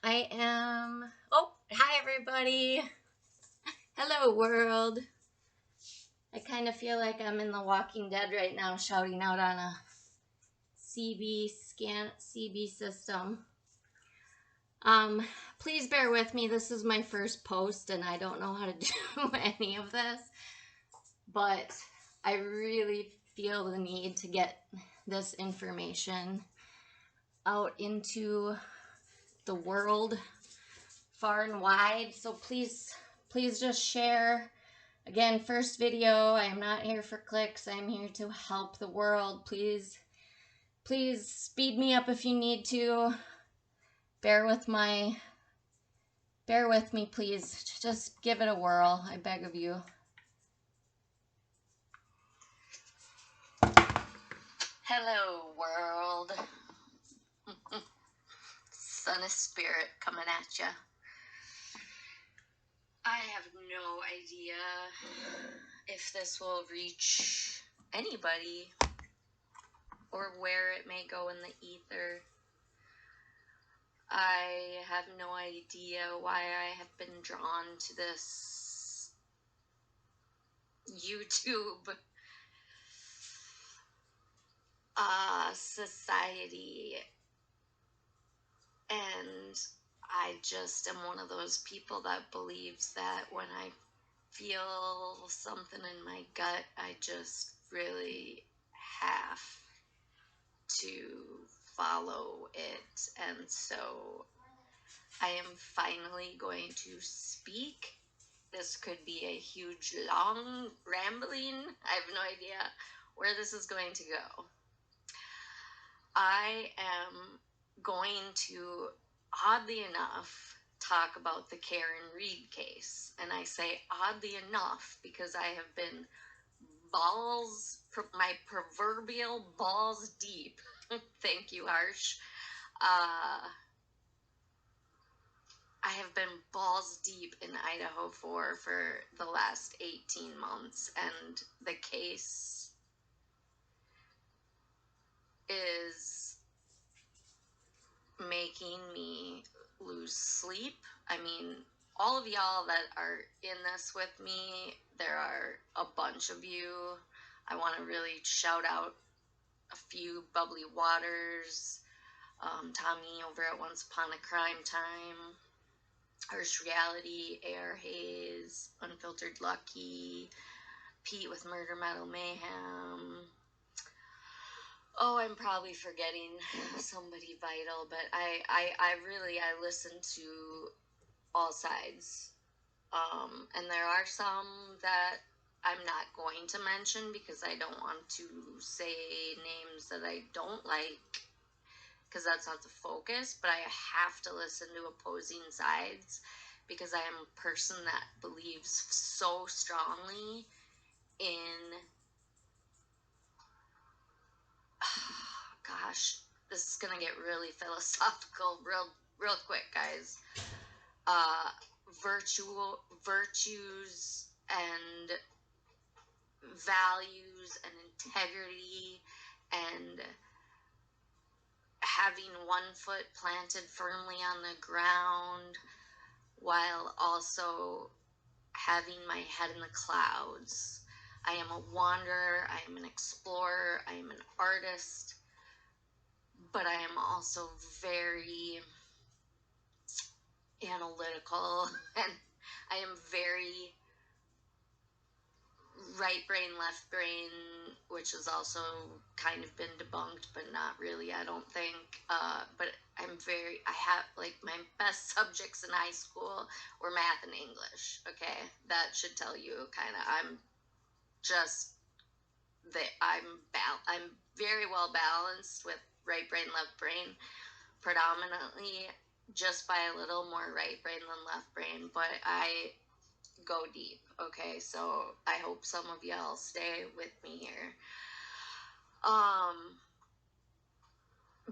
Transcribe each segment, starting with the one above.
Hi everybody. Hello world. I kind of feel like I'm in The Walking Dead right now, shouting out on a CB system. Please bear with me. This is my first post and I don't know how to do any of this, but I really feel the need to get this information out into the world far and wide. So please just share. Again, first video. I am not here for clicks. I am here to help the world. Please speed me up if you need to. Bear with me, please. Just give it a whirl, I beg of you. Hello world. SunnySpirit coming at ya. I have no idea if this will reach anybody or where it may go in the ether. I have no idea why I have been drawn to this YouTube society, and I just am one of those people that believes that when I feel something in my gut, I just really have to follow it. And so I am finally going to speak. This could be a huge, long, rambling. I have no idea where this is going to go. I am going to, oddly enough, talk about the Karen Reed case. And I say oddly enough because I have been my proverbial balls deep. Thank you, Harsh. I have been balls deep in Idaho for the last 18 months, and the case is making me lose sleep. I mean, all of y'all that are in this with me, there are a bunch of you. I want to really shout out a few Bubbly Waters, Tommy over at Once Upon a Crime Time, Harsh Reality, AR Hayes, Unfiltered Lucky, Pete with Murder Metal Mayhem. Oh, I'm probably forgetting somebody vital, but I really listen to all sides. And there are some that I'm not going to mention because I don't want to say names that I don't like, because that's not the focus, but I have to listen to opposing sides because I am a person that believes so strongly in, gosh, this is gonna get really philosophical real quick, guys. Virtues and values and integrity and having one foot planted firmly on the ground while also having my head in the clouds. I am a wanderer, I am an explorer, I am an artist, but I am also very analytical, and I am very right brain, left brain, which has also kind of been debunked, but not really, I don't think. But I have, like, my best subjects in high school were math and English, okay? That should tell you kind of, I'm very well balanced with right brain, left brain, predominantly just by a little more right brain than left brain, but I go deep, okay? So I hope some of y'all stay with me here.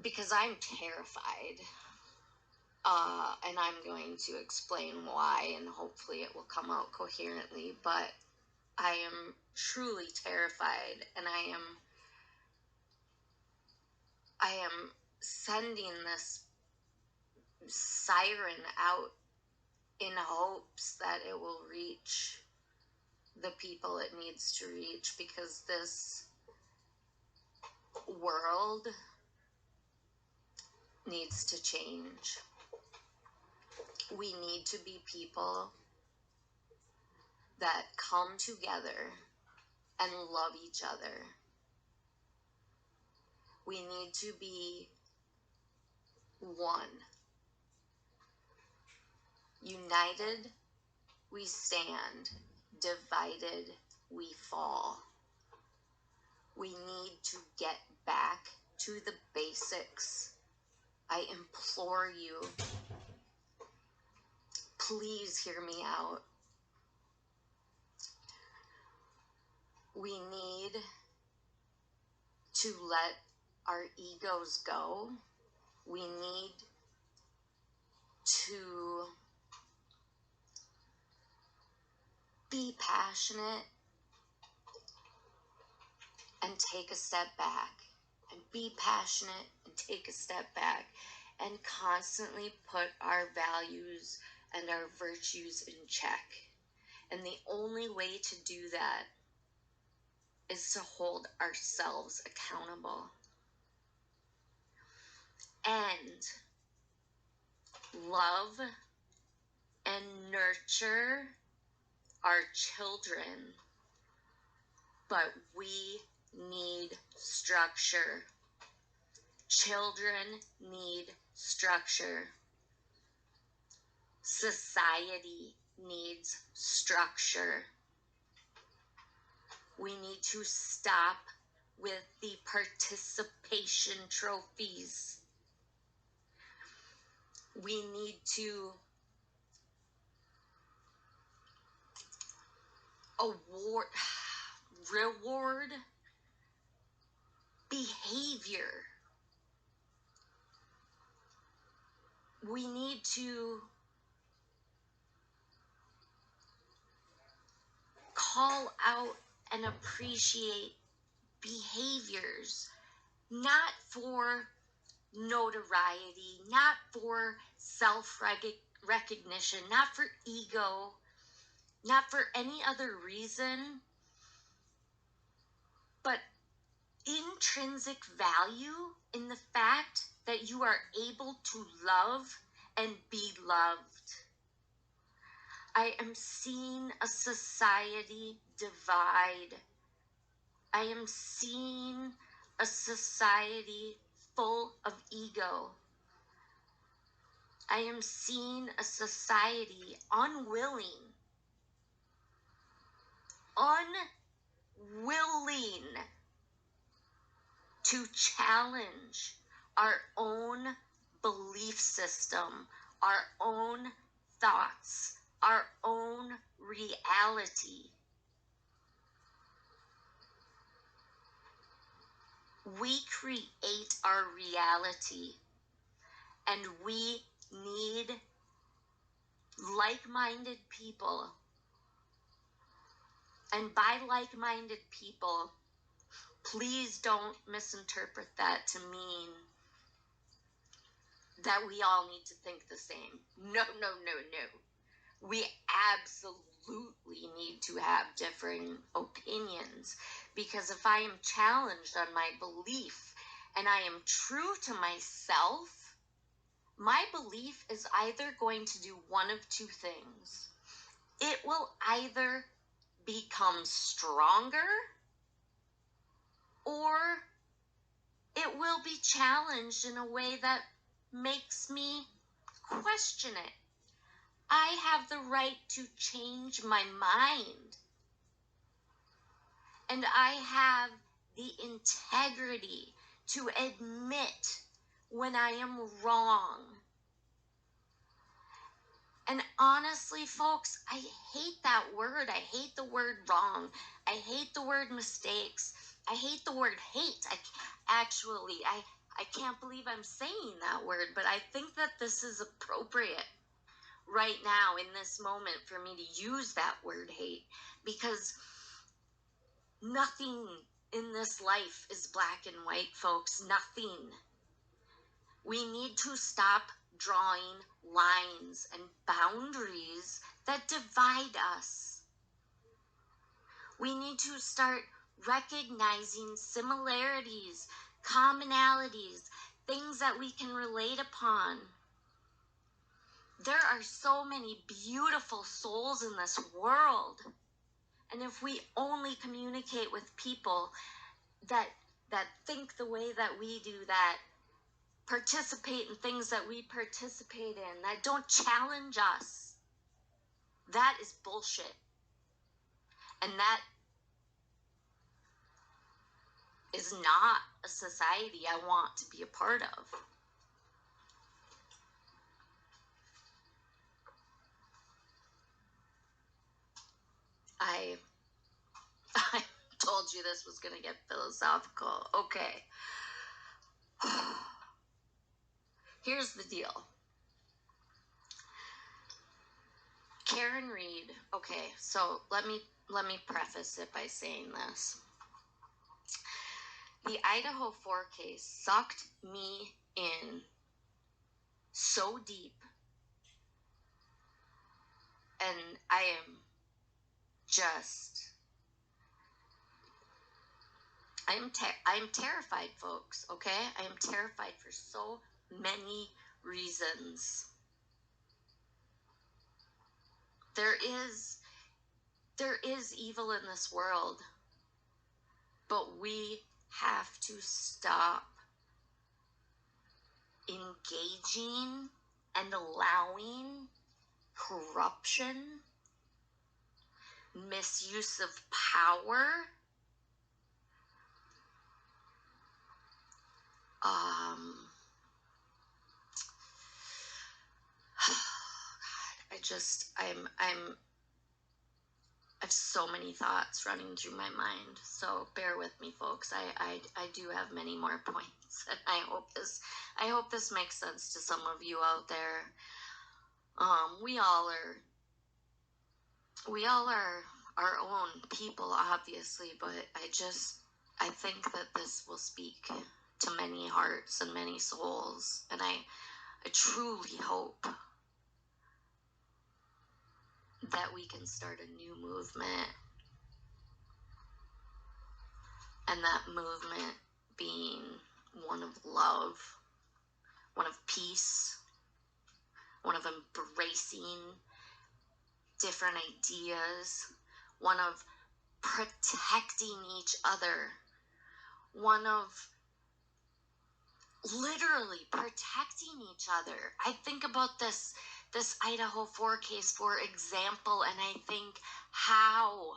Because I'm terrified. And I'm going to explain why, and hopefully it will come out coherently, but I am truly terrified, and I am sending this siren out in hopes that it will reach the people it needs to reach, because this world needs to change. We need to be people that come together and love each other. We need to be one. United, we stand. Divided, we fall. We need to get back to the basics. I implore you, please hear me out. We need to let our egos go. We need to be passionate and take a step back, and be passionate and take a step back, and constantly put our values and our virtues in check. And the only way to do that is to hold ourselves accountable and love and nurture our children. But we need structure. Children need structure. Society needs structure. We need to stop with the participation trophies. We need to reward behavior. We need to call out and appreciate behaviors, not for notoriety, not for self-recognition, not for ego, not for any other reason, but intrinsic value in the fact that you are able to love and be loved. I am seeing a society divide. I am seeing a society full of ego. I am seeing a society unwilling to challenge our own belief system, our own thoughts, our own reality. We create our reality, and we need like-minded people. And by like-minded people, please don't misinterpret that to mean that we all need to think the same. No, no, no, no. We absolutely need to have differing opinions, because if I am challenged on my belief and I am true to myself, my belief is either going to do one of two things. It will either become stronger, or it will be challenged in a way that makes me question it. I have the right to change my mind, and I have the integrity to admit when I am wrong. And honestly, folks, I hate that word. I hate the word wrong. I hate the word mistakes. I hate the word hate. I can't believe I'm saying that word, but I think that this is appropriate right now in this moment for me to use that word hate, because nothing in this life is black and white, folks. Nothing. We need to stop drawing lines and boundaries that divide us. We need to start recognizing similarities, commonalities, things that we can relate upon. There are so many beautiful souls in this world. And if we only communicate with people that think the way that we do, that participate in things that we participate in, that don't challenge us, that is bullshit. And that is not a society I want to be a part of. I told you this was going to get philosophical. Okay. Here's the deal. Karen Reed. Okay, so let me preface it by saying this. The Idaho 4 case sucked me in so deep, and I am terrified, folks, okay? I am terrified for so many reasons. There is evil in this world, but we have to stop engaging and allowing corruption, misuse of power, I have so many thoughts running through my mind, so bear with me, folks. I do have many more points, and I hope this makes sense to some of you out there. We all are our own people, obviously, but I think that this will speak to many hearts and many souls, and I truly hope that we can start a new movement, and that movement being one of love, one of peace, one of embracing different ideas, one of protecting each other, one of literally protecting each other. I think about this Idaho 4 case, for example, and I think, how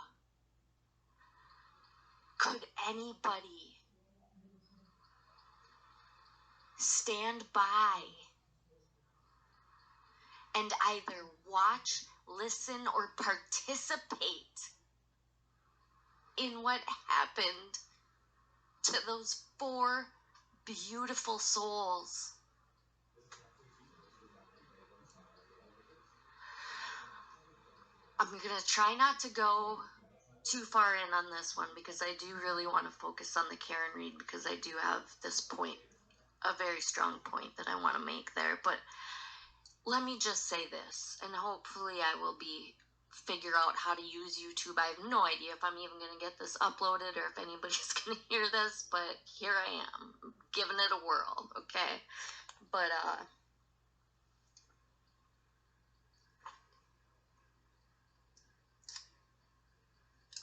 could anybody stand by and either watch, listen, or participate in what happened to those 4 beautiful souls? I'm going to try not to go too far in on this one, because I do really want to focus on the Karen Reed, because I do have this point, a very strong point that I want to make there. But let me just say this, and hopefully I will figure out how to use YouTube. I have no idea if I'm even going to get this uploaded or if anybody's going to hear this, but here I am, giving it a whirl, okay? But,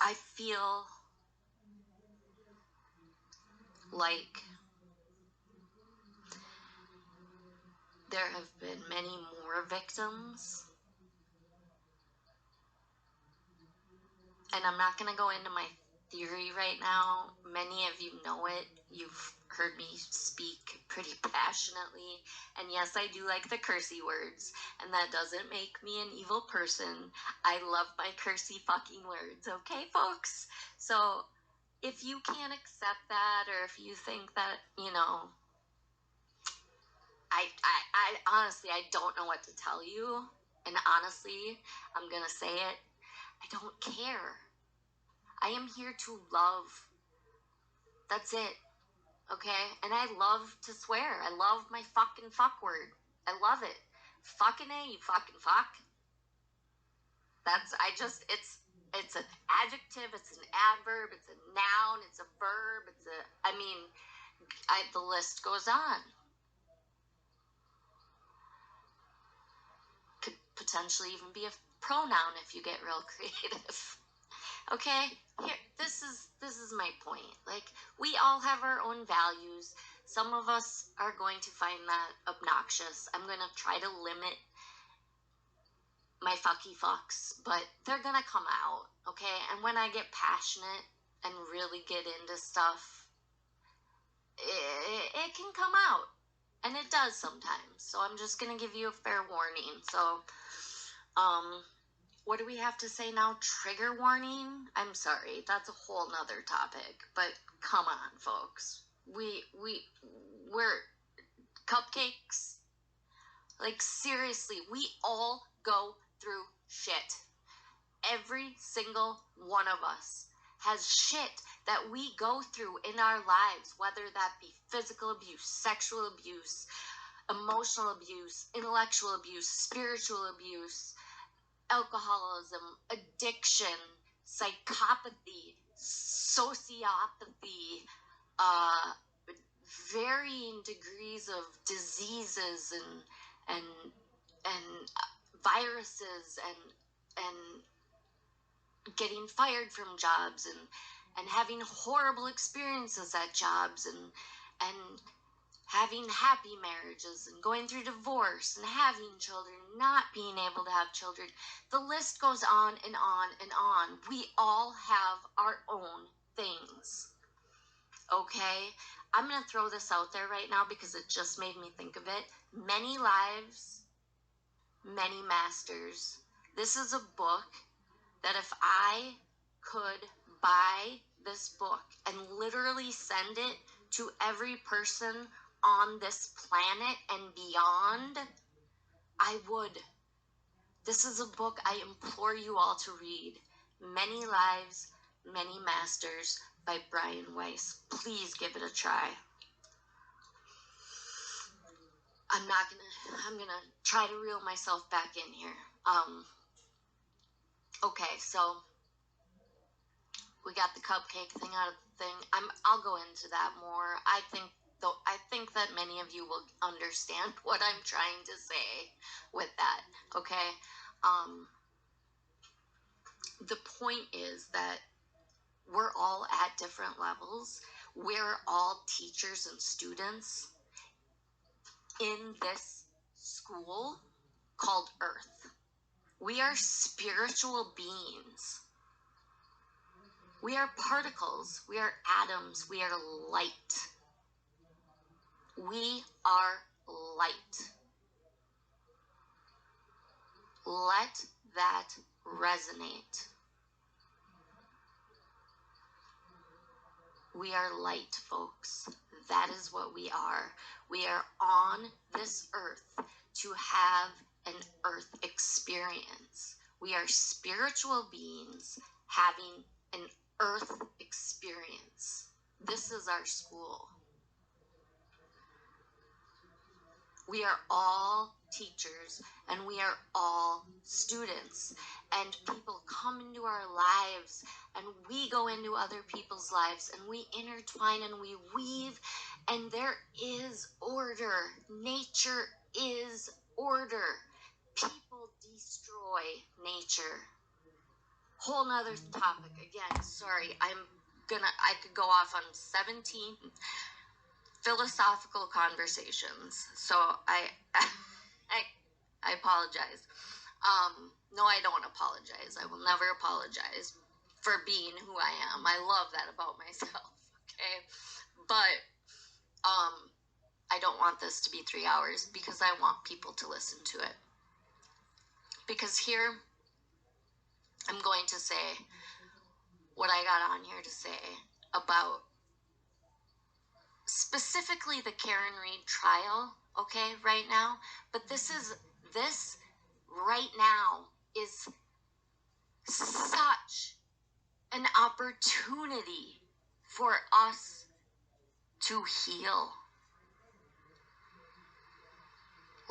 I feel like there have been many more victims, and I'm not going to go into my theory right now. Many of you know it. You've heard me speak pretty passionately, and yes, I do like the cursey words, and that doesn't make me an evil person. I love my cursey fucking words, okay, folks? So if you can't accept that, or if you think that, I honestly, I don't know what to tell you, and honestly, I'm gonna say it, I don't care. I am here to love. That's it. Okay? And I love to swear. I love my fucking fuck word. I love it. Fucking A, you fucking fuck. It's an adjective, it's an adverb, it's a noun, it's a verb, the list goes on. Could potentially even be a pronoun if you get real creative. Okay, here, this is my point. Like, we all have our own values. Some of us are going to find that obnoxious. I'm going to try to limit my fucky fucks, but they're going to come out, okay? And when I get passionate and really get into stuff, it can come out. And it does sometimes. So I'm just going to give you a fair warning. So, what do we have to say now? Trigger warning? I'm sorry, that's a whole nother topic. But come on, folks. We're cupcakes. Like, seriously, we all go through shit. Every single one of us has shit that we go through in our lives, whether that be physical abuse, sexual abuse, emotional abuse, intellectual abuse, spiritual abuse, alcoholism, addiction, psychopathy, sociopathy, varying degrees of diseases and viruses and getting fired from jobs and having horrible experiences at jobs and having happy marriages and going through divorce and having children, not being able to have children. The list goes on and on and on. We all have our own things. Okay? I'm going to throw this out there right now because it just made me think of it. Many Lives, Many Masters. This is a book that if I could buy this book and literally send it to every person on this planet and beyond, I would. This is a book I implore you all to read. Many Lives, Many Masters by Brian Weiss. Please give it a try. I'm gonna try to reel myself back in here. Okay, so we got the cupcake thing out of the thing. I'll go into that more. I think that many of you will understand what I'm trying to say with that. Okay? The point is that we're all at different levels. We're all teachers and students in this school called Earth. We are spiritual beings. We are particles. We are atoms. We are light. We are light. Let that resonate. We are light, folks. That is what we are. We are on this earth to have an earth experience. We are spiritual beings having an earth experience. This is our school. We are all teachers and we are all students, and people come into our lives and we go into other people's lives and we intertwine and we weave, and there is order. Nature is order. People destroy nature. Whole nother topic again. Sorry, I could go off on 17 philosophical conversations. So I apologize. No, I don't apologize. I will never apologize for being who I am. I love that about myself. Okay, but I don't want this to be 3 hours because I want people to listen to it. Because here I'm going to say what I got on here to say about specifically the Karen Reed trial, okay, right now. But this right now is such an opportunity for us to heal.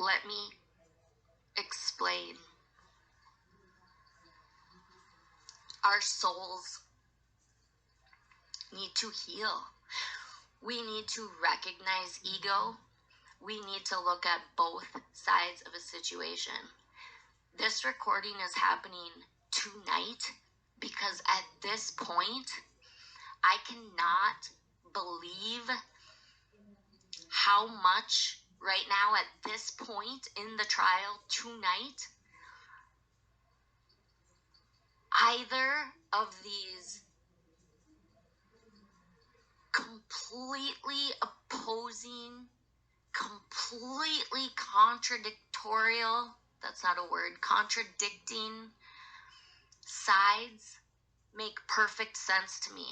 let me explain. Our souls need to heal. We need to recognize ego. We need to look at both sides of a situation. This recording is happening tonight because at this point, I cannot believe how much right now at this point in the trial tonight, either of these completely opposing, completely contradictorial, that's not a word, contradicting sides make perfect sense to me.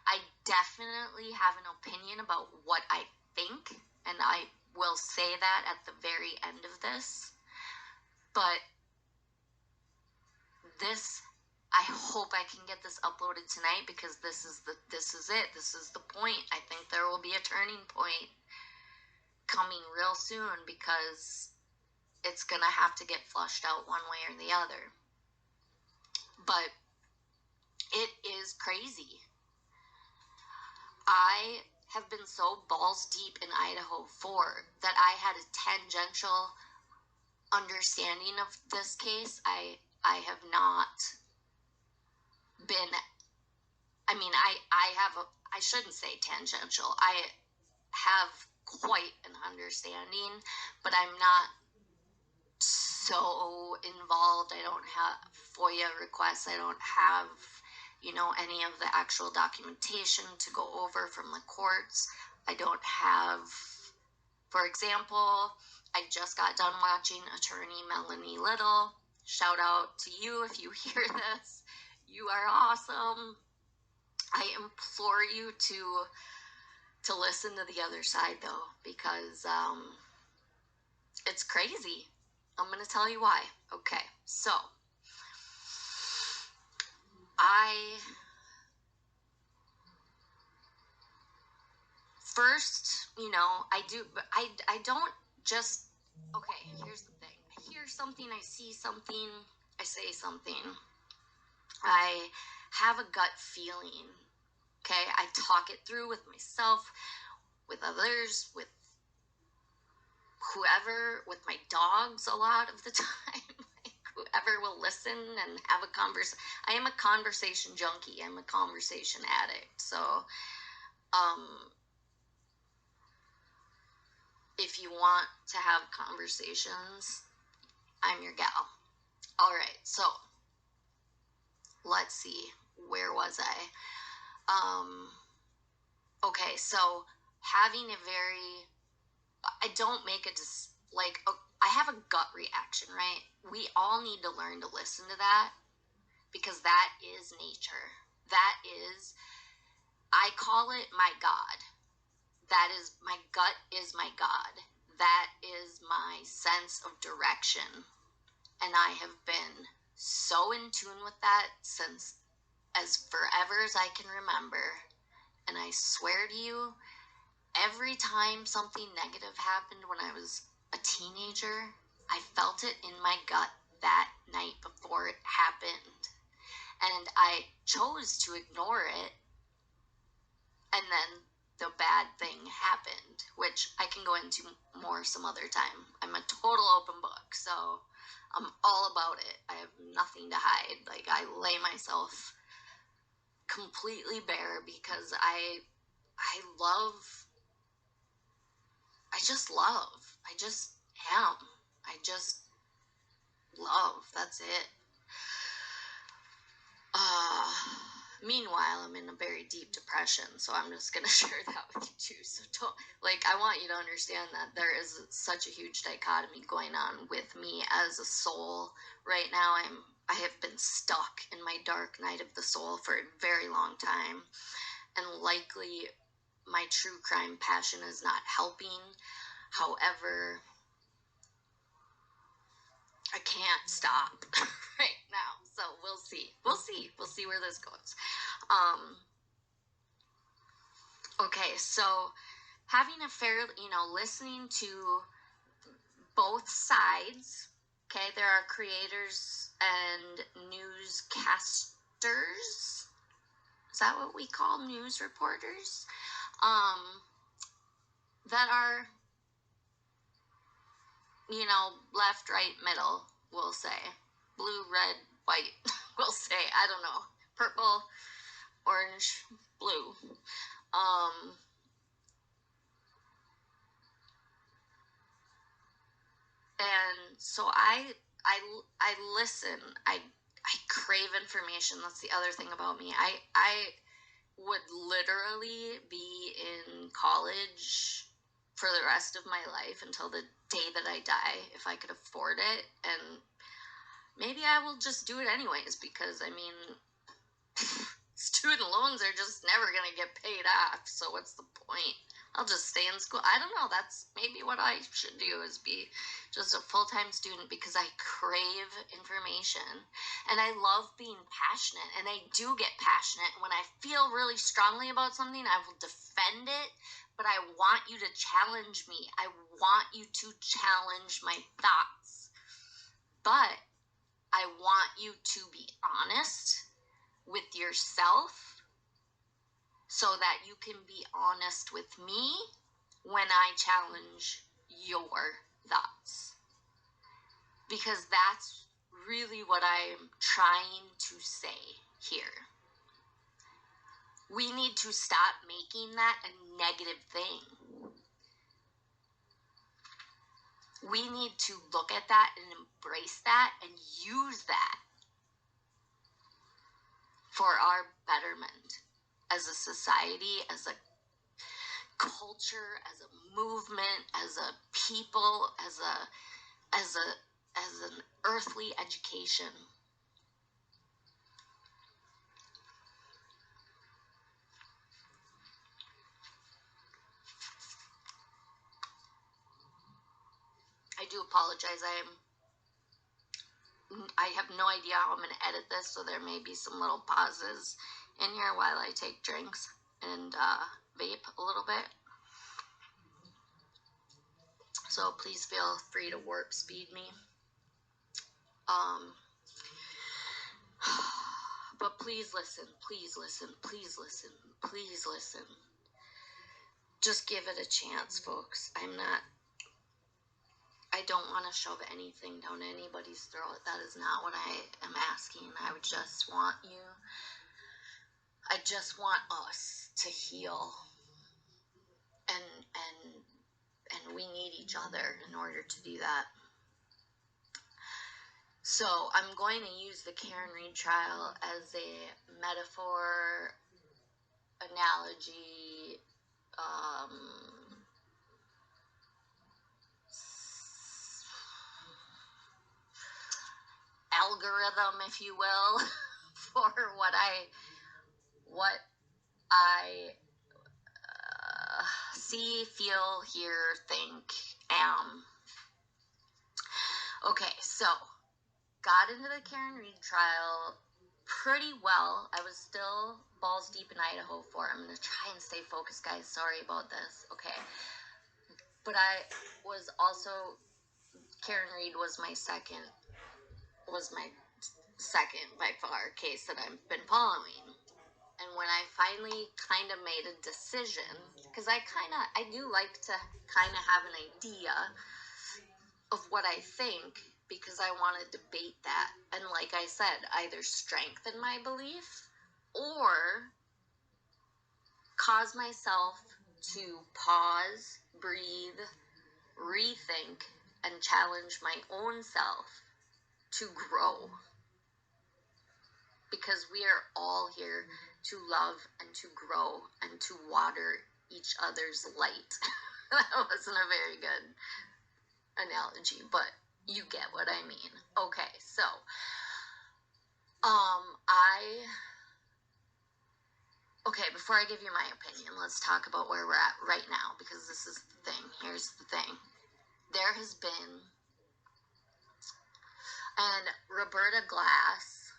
I definitely have an opinion about what I think, and I will say that at the very end of this. But this, I hope I can get this uploaded tonight because this is it. This is the point. I think there will be a turning point coming real soon because it's going to have to get flushed out one way or the other. But it is crazy. I have been so balls deep in Idaho 4 that I had a tangential understanding of this case. I have not been, I shouldn't say tangential. I have quite an understanding, but I'm not so involved. I don't have FOIA requests. I don't have, any of the actual documentation to go over from the courts. I don't have, for example, I just got done watching attorney Melanie Little. Shout out to you if you hear this. You are awesome. I implore you to listen to the other side though, because it's crazy. I'm going to tell you why. Okay, so I don't just, okay, here's the thing. I hear something, I see something, I say something. I have a gut feeling, okay? I talk it through with myself, with others, with whoever, with my dogs a lot of the time. Whoever will listen and have a conversation. I am a conversation junkie. I'm a conversation addict. So, if you want to have conversations, I'm your gal. All right, so let's see. Where was I? Okay, so having a very, I don't make a, I have a gut reaction, right? We all need to learn to listen to that because that is nature. That is, I call it my God. That is, my gut is my God. That is my sense of direction. And I have been so in tune with that since as forever as I can remember. And I swear to you, every time something negative happened when I was a teenager, I felt it in my gut that night before it happened. And I chose to ignore it. And then the bad thing happened, which I can go into more some other time. I'm a total open book, so I'm all about it. I have nothing to hide. Like, I lay myself completely bare because I just am. I just love. That's it. Meanwhile, I'm in a very deep depression, so I'm just gonna share that with you too. So I want you to understand that there is such a huge dichotomy going on with me as a soul right now. I have been stuck in my dark night of the soul for a very long time, and likely my true crime passion is not helping. However, I can't stop right now, so we'll see where this goes. Okay, so having a fair, listening to both sides. Okay, there are creators and newscasters. Is that what we call news reporters? That are, left, right, middle, we'll say. Blue, red, white, we'll say. I don't know. Purple, orange, blue. And so I listen. I crave information. That's the other thing about me. I would literally be in college for the rest of my life until the day that I die, if I could afford it. And maybe I will just do it anyways, because student loans are just never going to get paid off. So what's the point? I'll just stay in school. I don't know. That's maybe what I should do, is be just a full-time student, because I crave information and I love being passionate, and I do get passionate. When I feel really strongly about something, I will defend it, but I want you to challenge me. I want you to challenge my thoughts, but I want you to be honest with yourself, so that you can be honest with me when I challenge your thoughts. Because that's really what I'm trying to say here. We need to stop making that a negative thing. We need to look at that and embrace that and use that for our betterment as a society, as a culture, as a movement, as a people, as an earthly education. I do apologize. I have no idea how I'm going to edit this, so there may be some little pauses in here while I take drinks and vape a little bit. So please feel free to warp speed me. But please listen, please listen, please listen, please listen. Just give it a chance, folks. I don't want to shove anything down anybody's throat. That is not what I am asking. I just want us to heal. And we need each other in order to do that. So I'm going to use the Karen Reed trial as a metaphor, analogy, algorithm, if you will, for what I see, feel, hear, think, am. Okay, so got into the Karen Reed trial pretty well. I was still balls deep in Idaho for it. I'm going to try and stay focused, guys. Sorry about this. Okay. But I was also, Karen Reed was my second by far case that I've been following. And when I finally kind of made a decision, because I do like to kind of have an idea of what I think, because I want to debate that. And like I said, either strengthen my belief or cause myself to pause, breathe, rethink, and challenge my own self to grow. Because we are all here to love and to grow and to water each other's light. That wasn't a very good analogy, but you get what I mean. Okay, so before I give you my opinion, let's talk about where we're at right now, because this is the thing. Here's the thing. There has been, and Roberta Glass,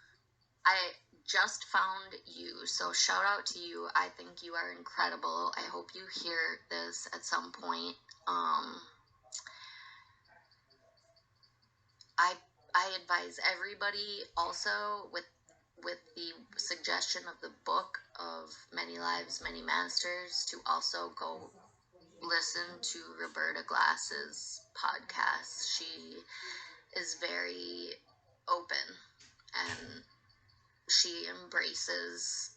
I just found you, so shout out to you. I think you are incredible. I hope you hear this at some point. I advise everybody also with the suggestion of the book of Many Lives, Many Masters to also go listen to Roberta Glass's podcast. She is very open and she embraces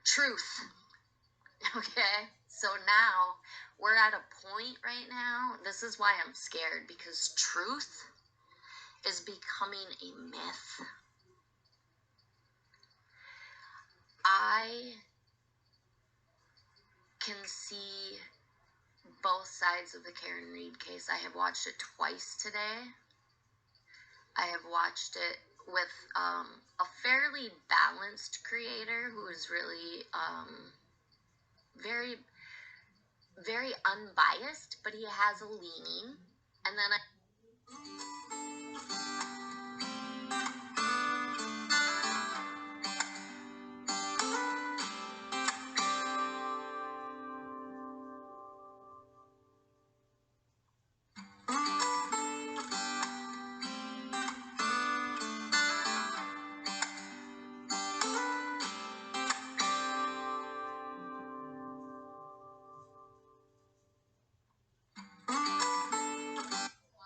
truth. Okay? So now we're at a point right now. This is why I'm scared, because truth is becoming a myth. I can see both sides of the Karen Read case. I have watched it twice today. I have watched it with a fairly balanced creator who is really very, very unbiased, but he has a leaning. And then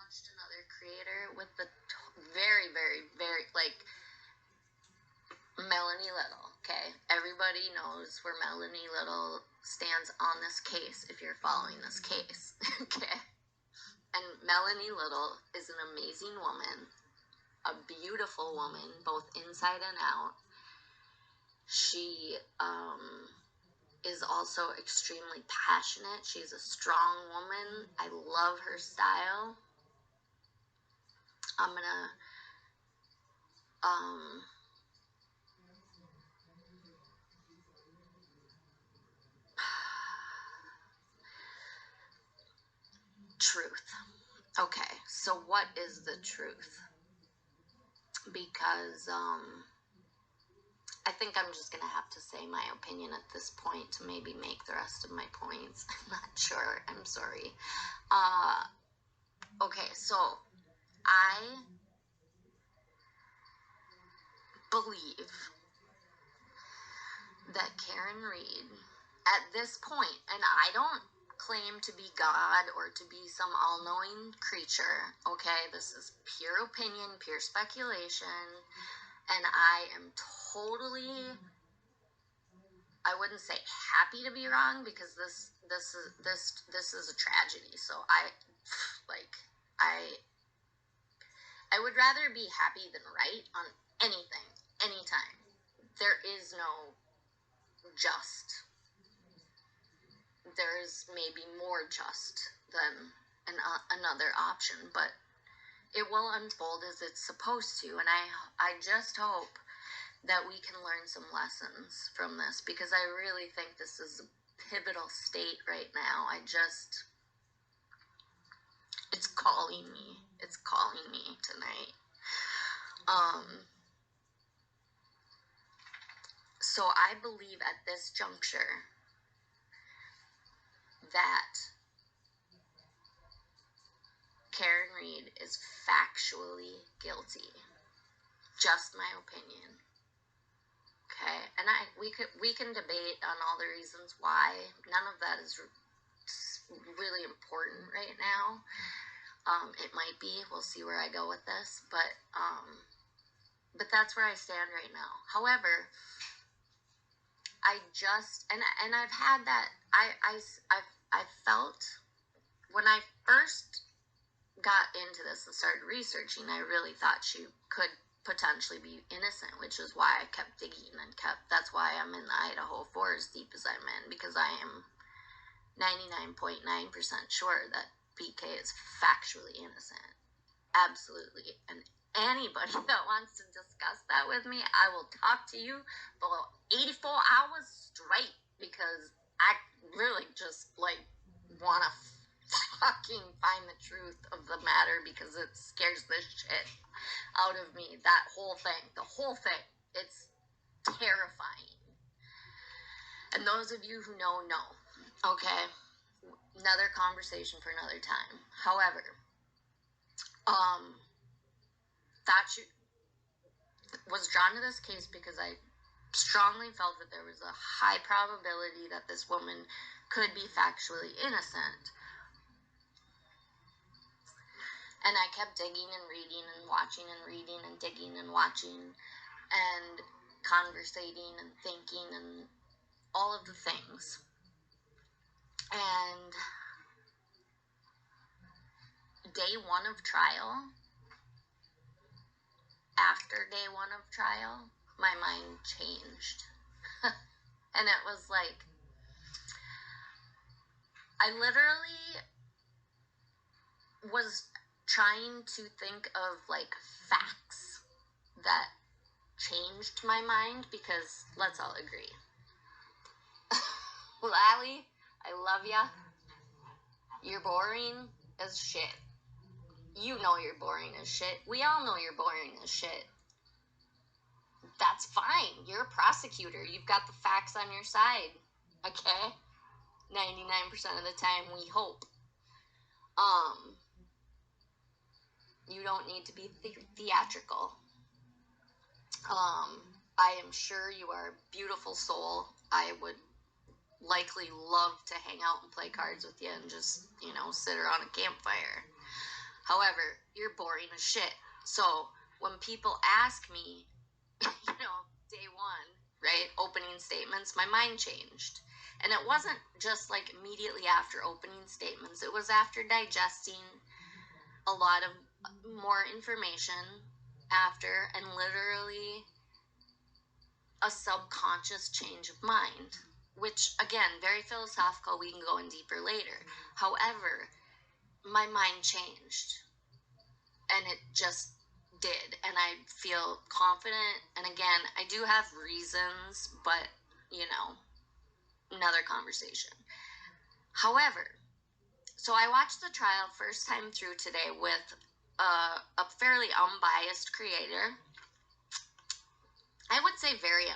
watched another creator with the very, very, very, like, Melanie Little, okay? Everybody knows where Melanie Little stands on this case if you're following this case, okay? And Melanie Little is an amazing woman, a beautiful woman, both inside and out. She is also extremely passionate. She's a strong woman. I love her style. I'm gonna truth. Okay, so what is the truth? Because I think I'm just gonna have to say my opinion at this point to maybe make the rest of my points. I'm not sure. I'm sorry. Okay, so I believe that Karen Read, at this point, and I don't claim to be God or to be some all-knowing creature, okay? This is pure opinion, pure speculation, and I am totally, I wouldn't say happy to be wrong, because this is a tragedy. So I would rather be happy than right on anything, anytime. There is no just. There's maybe more just than another option, but it will unfold as it's supposed to. And I just hope that we can learn some lessons from this, because I really think this is a pivotal state right now. It's calling me. It's calling me tonight. So I believe at this juncture that Karen Read is factually guilty. Just my opinion. Okay, and we can debate on all the reasons why. None of that is really important right now. It might be. We'll see where I go with this, but that's where I stand right now. However, I just and I've had that. I felt when I first got into this and started researching, I really thought she could potentially be innocent, which is why I kept digging and that's why I'm in the Idaho for as deep as I'm in, because I am 99.9% sure that PK is factually innocent. Absolutely. And anybody that wants to discuss that with me, I will talk to you for 84 hours straight, because I really just want to fucking find the truth of the matter because it scares the shit out of me. That whole thing, it's terrifying. And those of you who know. Okay, another conversation for another time. However, was drawn to this case because I strongly felt that there was a high probability that this woman could be factually innocent. And I kept digging and reading and watching and reading and digging and watching and conversating and thinking and all of the things. And day one of trial, after day one of trial, my mind changed. And it was like, I literally was trying to think of like facts that changed my mind, because let's all agree, Lally, I love ya. You're boring as shit. You know you're boring as shit. We all know you're boring as shit. That's fine. You're a prosecutor. You've got the facts on your side. Okay? 99% of the time, we hope. You don't need to be theatrical. I am sure you are a beautiful soul. I would likely love to hang out and play cards with you and just, sit around a campfire. However, you're boring as shit. So when people ask me, day one, right, opening statements, my mind changed. And it wasn't just like immediately after opening statements. It was after digesting a lot of more information after, and literally a subconscious change of mind, which again, very philosophical. We can go in deeper later. However, my mind changed, and it just did, and I feel confident. And again, I do have reasons, but another conversation. However, so I watched the trial first time through today with a fairly unbiased creator. I would say very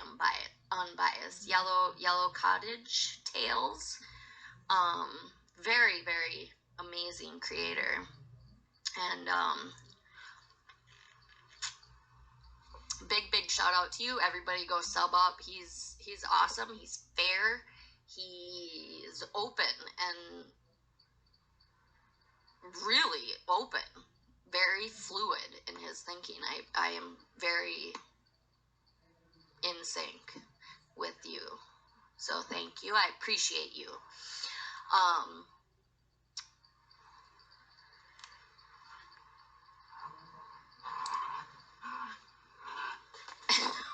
unbiased. Yellow Cottage Tales. Very, very amazing creator. And big shout out to you. Everybody go sub up. He's awesome. He's fair. He's open and really open. Very fluid in his thinking. I am very in sync with you. So thank you. I appreciate you.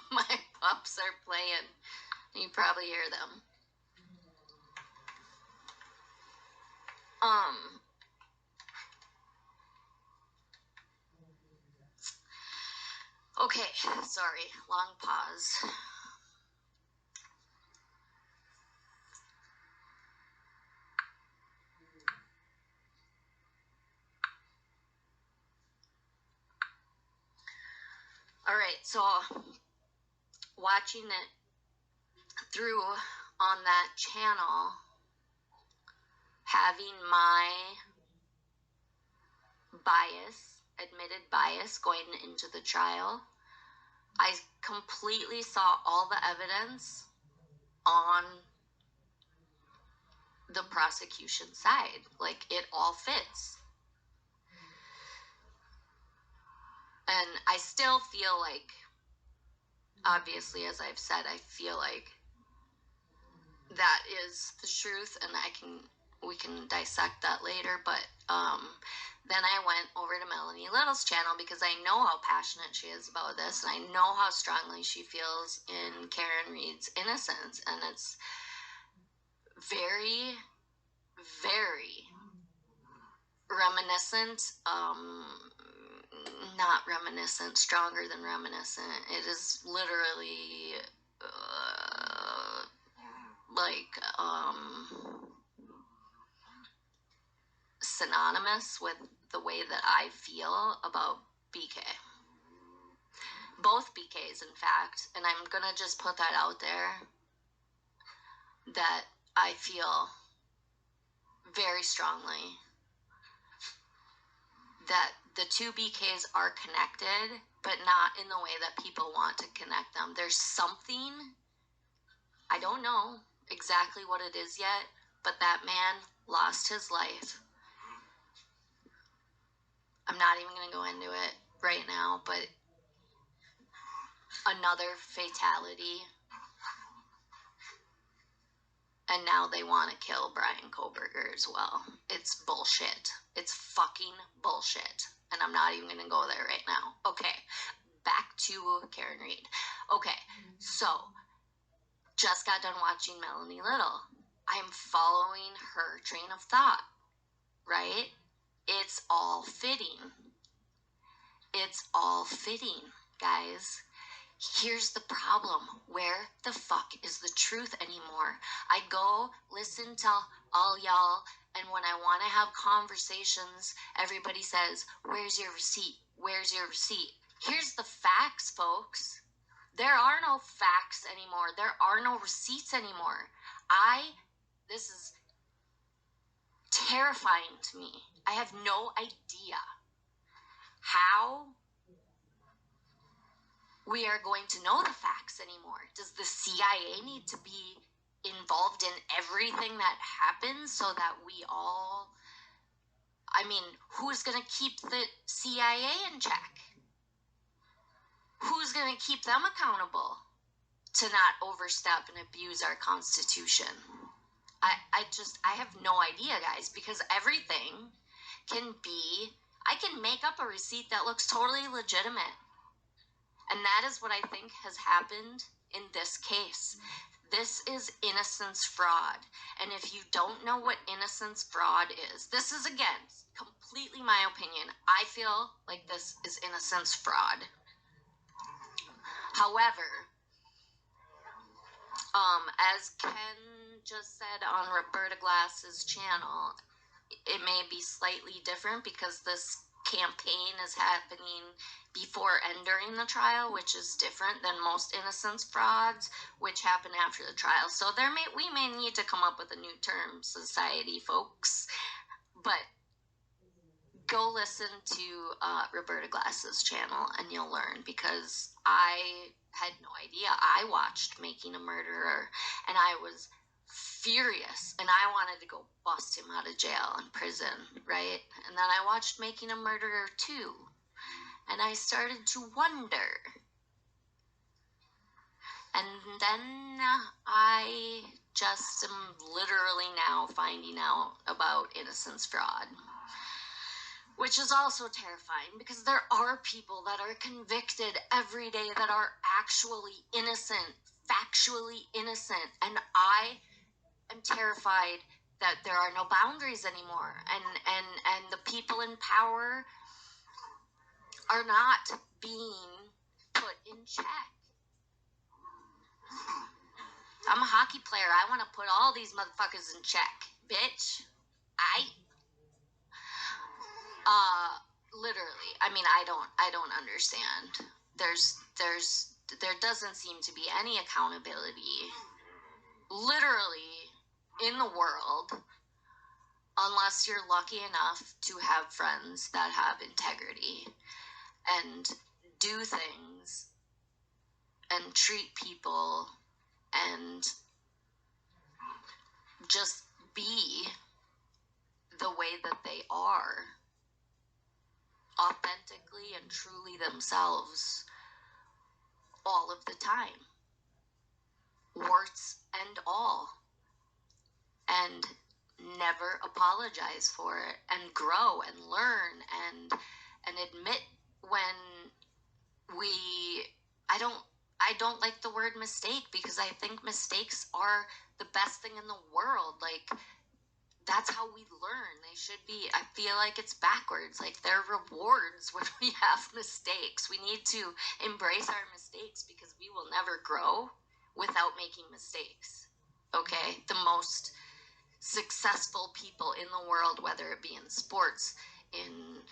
My pups are playing. You probably hear them. Okay, sorry, long pause. All right, so watching it through on that channel, having my admitted bias going into the trial, I completely saw all the evidence on the prosecution side. Like, it all fits. And I still feel like, obviously, as I've said, I feel like that is the truth, and we can dissect that later. But then I went over to Melanie Little's channel because I know how passionate she is about this, and I know how strongly she feels in Karen Reed's innocence, and it's very, very reminiscent, not reminiscent, stronger than reminiscent. It is literally synonymous with the way that I feel about BK. Both BKs, in fact, and I'm gonna just put that out there, that I feel very strongly that the two BKs are connected, but not in the way that people want to connect them. There's something, I don't know exactly what it is yet, but that man lost his life. I'm not even going to go into it right now, but another fatality. And now they want to kill Brian Koberger as well. It's bullshit. It's fucking bullshit. And I'm not even going to go there right now. Okay, back to Karen Reed. Okay, so just got done watching Melanie Little. I'm following her train of thought, right? It's all fitting. It's all fitting, guys. Here's the problem. Where the fuck is the truth anymore? I go listen to all y'all, and when I want to have conversations, everybody says, where's your receipt? Where's your receipt? Here's the facts, folks. There are no facts anymore. There are no receipts anymore. This is terrifying to me. I have no idea how we are going to know the facts anymore. Does the CIA need to be involved in everything that happens so that we all... I mean, who's going to keep the CIA in check? Who's going to keep them accountable to not overstep and abuse our Constitution? I have no idea, guys, because everything can be... I can make up a receipt that looks totally legitimate. And that is what I think has happened in this case. This is innocence fraud. And if you don't know what innocence fraud is, this is, again, completely my opinion. I feel like this is innocence fraud. However, as Ken just said on Roberta Glass's channel, it may be slightly different because this campaign is happening before and during the trial, which is different than most innocence frauds, which happen after the trial. So we may need to come up with a new term, society, folks. But go listen to Roberta Glass's channel and you'll learn, because I had no idea. I watched Making a Murderer and I was furious, and I wanted to go bust him out of jail and prison, right? And then I watched Making a Murderer 2, and I started to wonder. And then I just am literally now finding out about innocence fraud, which is also terrifying, because there are people that are convicted every day that are actually innocent, factually innocent, and I am terrified that there are no boundaries anymore, and the people in power are not being put in check. I'm a hockey player. I want to put all these motherfuckers in check, bitch. Literally. I mean, I don't understand. There doesn't seem to be any accountability, literally, in the world, unless you're lucky enough to have friends that have integrity and do things and treat people and just be the way that they are, authentically and truly themselves, all of the time, warts and all, and never apologize for it, and grow and learn and admit when I don't like the word mistake, because I think mistakes are the best thing in the world. Like, that's how we learn. They should be. I feel like it's backwards. Like, there are rewards when we have mistakes. We need to embrace our mistakes, because we will never grow without making mistakes. Okay? The most successful people in the world, whether it be in sports, in,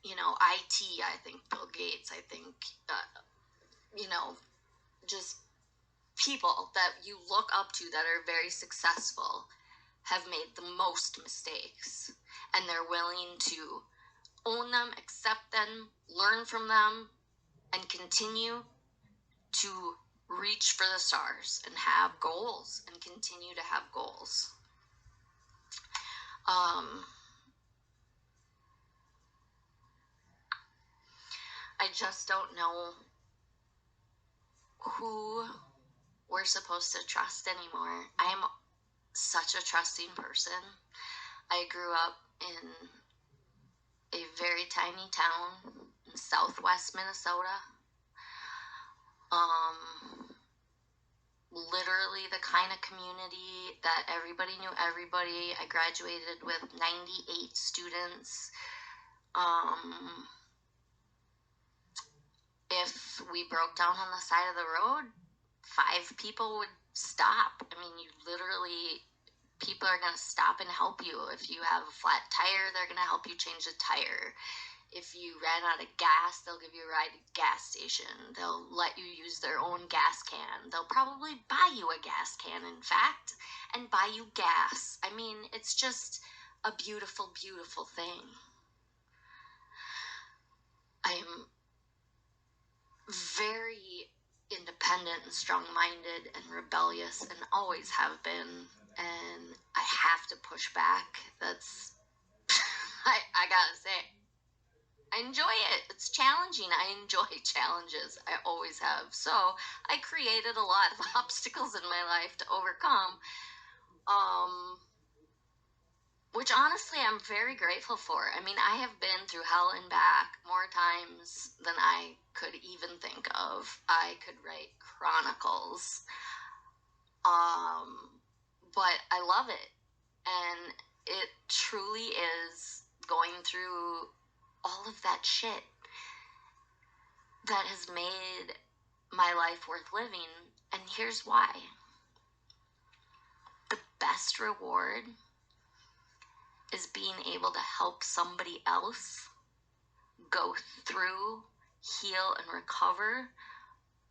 you know, IT, I think Bill Gates, I think, you know, just people that you look up to that are very successful have made the most mistakes, and they're willing to own them, accept them, learn from them, and continue to reach for the stars and have goals and continue to have goals. I just don't know who we're supposed to trust anymore. I am such a trusting person. I grew up in a very tiny town in southwest Minnesota. Literally the kind of community that everybody knew everybody. I graduated with 98 students. If we broke down on the side of the road, 5 people would stop. I mean, you literally, people are going to stop and help you. If you have a flat tire, they're going to help you change the tire. If you ran out of gas, they'll give you a ride to the gas station. They'll let you use their own gas can. They'll probably buy you a gas can, in fact, and buy you gas. I mean, it's just a beautiful, beautiful thing. I'm very independent and strong-minded and rebellious and always have been, and I have to push back. That's, I gotta say, I enjoy it. It's challenging. I enjoy challenges. I always have. So I created a lot of obstacles in my life to overcome, which honestly I'm very grateful for. I mean, I have been through hell and back more times than I could even think of. I could write chronicles. But I love it. And it truly is going through all of that shit that has made my life worth living. And here's why. The best reward is being able to help somebody else go through, heal, and recover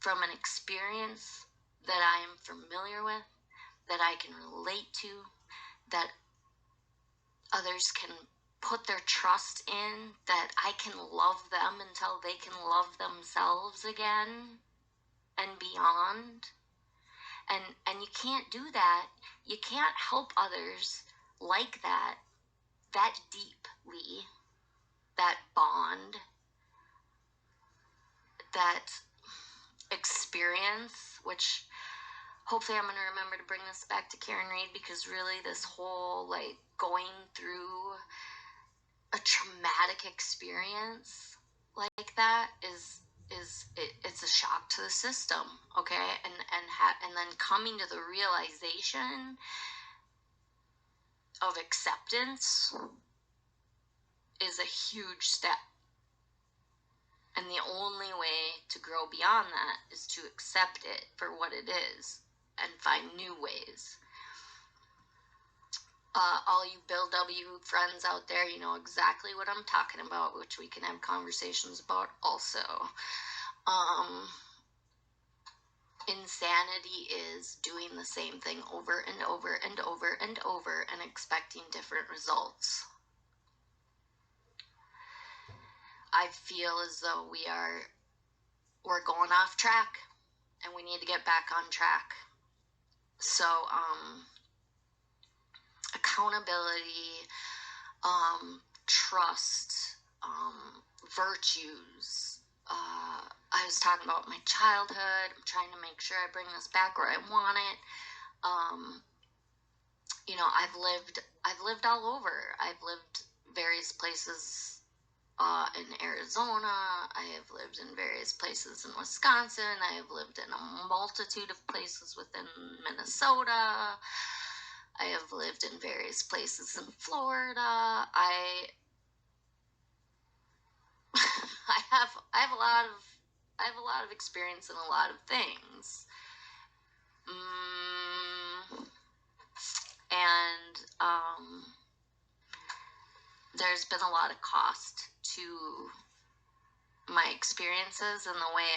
from an experience that I am familiar with, that I can relate to, that others can put their trust in, that I can love them until they can love themselves again and beyond. And you can't do that. You can't help others like that deeply, that bond, that experience, which hopefully I'm going to remember to bring this back to Karen Reed, because really this whole, like, going through a traumatic experience like that it's a shock to the system, okay? And then coming to the realization of acceptance is a huge step. And the only way to grow beyond that is to accept it for what it is and find new ways. All you Bill W. friends out there, you know exactly what I'm talking about, which we can have conversations about also. Insanity is doing the same thing over and over and over and over and expecting different results. I feel as though we're going off track and we need to get back on track. So, accountability, trust, virtues. I was talking about my childhood. I'm trying to make sure I bring this back where I want it. You know, I've lived all over. I've lived various places in Arizona. I have lived in various places in Wisconsin. I have lived in a multitude of places within Minnesota. I have lived in various places in Florida. I have a lot of experience in a lot of things. And there's been a lot of cost to my experiences in the way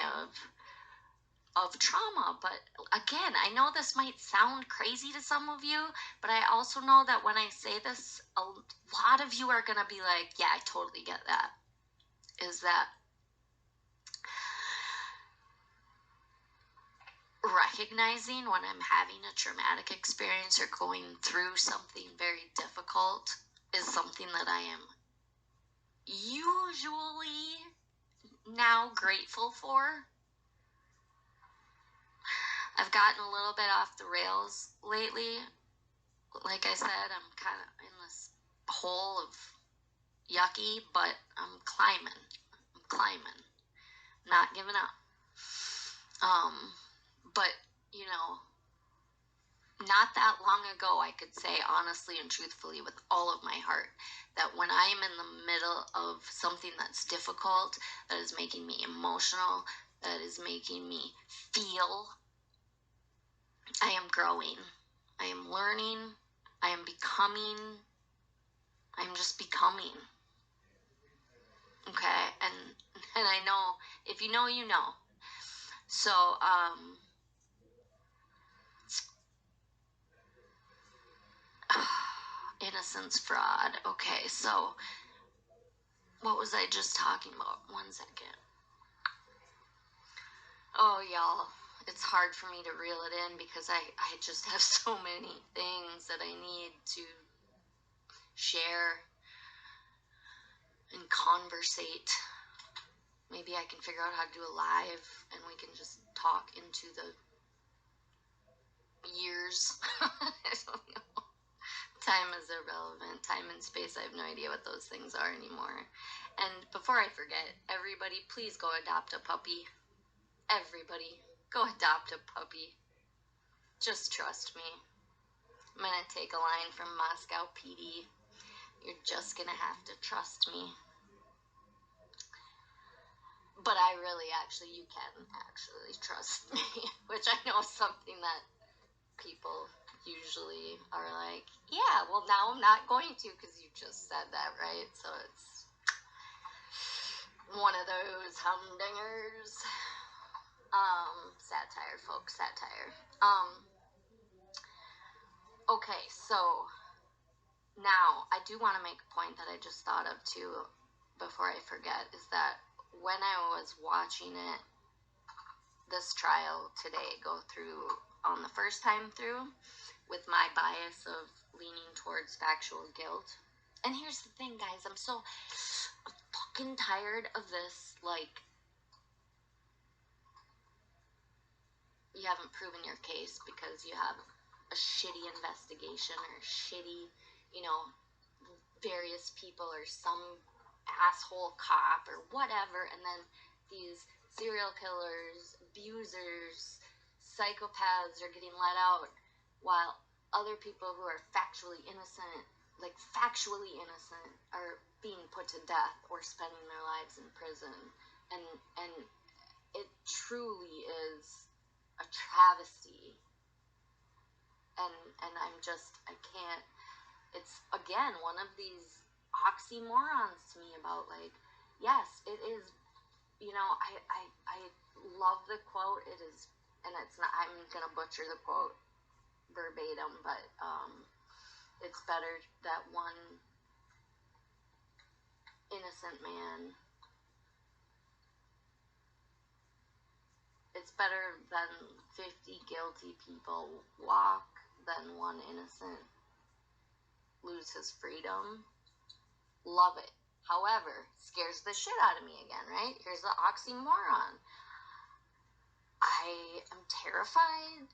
of trauma. But again, I know this might sound crazy to some of you, but I also know that when I say this, a lot of you are going to be like, yeah, I totally get that. Is that recognizing when I'm having a traumatic experience or going through something very difficult is something that I am usually now grateful for. I've gotten a little bit off the rails lately. Like I said, I'm kind of in this hole of yucky, but I'm climbing, not giving up. But you know, not that long ago, I could say honestly and truthfully with all of my heart that when I am in the middle of something that's difficult, that is making me emotional, that is making me feel, I am growing, I am learning, I am becoming, I'm just becoming. Okay, and I know, if you know, you know. So, innocence fraud. Okay, so what was I just talking about? 1 second. Oh, y'all, it's hard for me to reel it in because I just have so many things that I need to share and conversate. Maybe I can figure out how to do a live and we can just talk into the years. I don't know. Time is irrelevant. Time and space, I have no idea what those things are anymore. And before I forget, everybody, please go adopt a puppy. Everybody, go adopt a puppy. Just trust me. I'm going to take a line from Moscow PD. You're just going to have to trust me. But I really, you can actually trust me, which I know is something that people usually are like, yeah, well, now I'm not going to because you just said that, right? So it's one of those humdingers. Satire, folks, satire. Okay, so now I do want to make a point that I just thought of too before I forget, is that when I was watching it, this trial today, go through on the first time through with my bias of leaning towards factual guilt. And here's the thing, guys, I'm fucking tired of this, like, you haven't proven your case because you have a shitty investigation or shitty, various people or some asshole cop or whatever, and then these serial killers, abusers, psychopaths are getting let out while other people who are factually innocent, are being put to death or spending their lives in prison. And it truly is a travesty. And I can't, it's again one of these oxymorons to me about, like, yes, it is, I love the quote. It is, and it's not, I'm gonna butcher the quote verbatim, but it's better that one innocent man, it's better than 50 guilty people walk than one innocent lose his freedom. Love it. However, scares the shit out of me again, right? Here's the oxymoron. I am terrified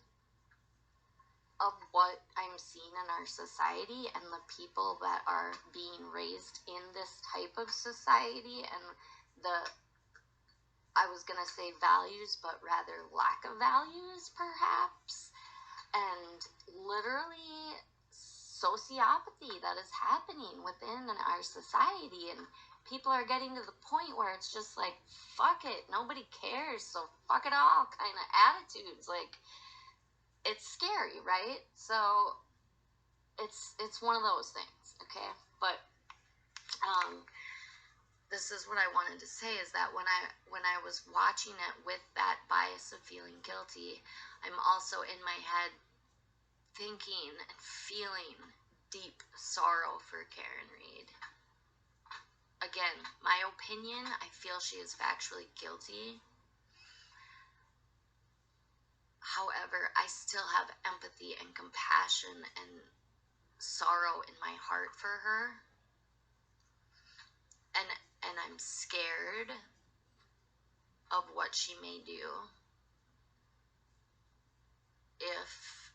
of what I'm seeing in our society and the people that are being raised in this type of society, and I was going to say values, but rather lack of values, perhaps, and literally sociopathy that is happening within our society. And people are getting to the point where it's just like, fuck it, nobody cares, so fuck it all kind of attitudes. Like, it's scary, right? So it's one of those things, okay? But this is what I wanted to say, is that when I was watching it with that bias of feeling guilty, I'm also in my head thinking and feeling deep sorrow for Karen Reed. Again, my opinion, I feel she is factually guilty. However, I still have empathy and compassion and sorrow in my heart for her. And I'm scared of what she may do if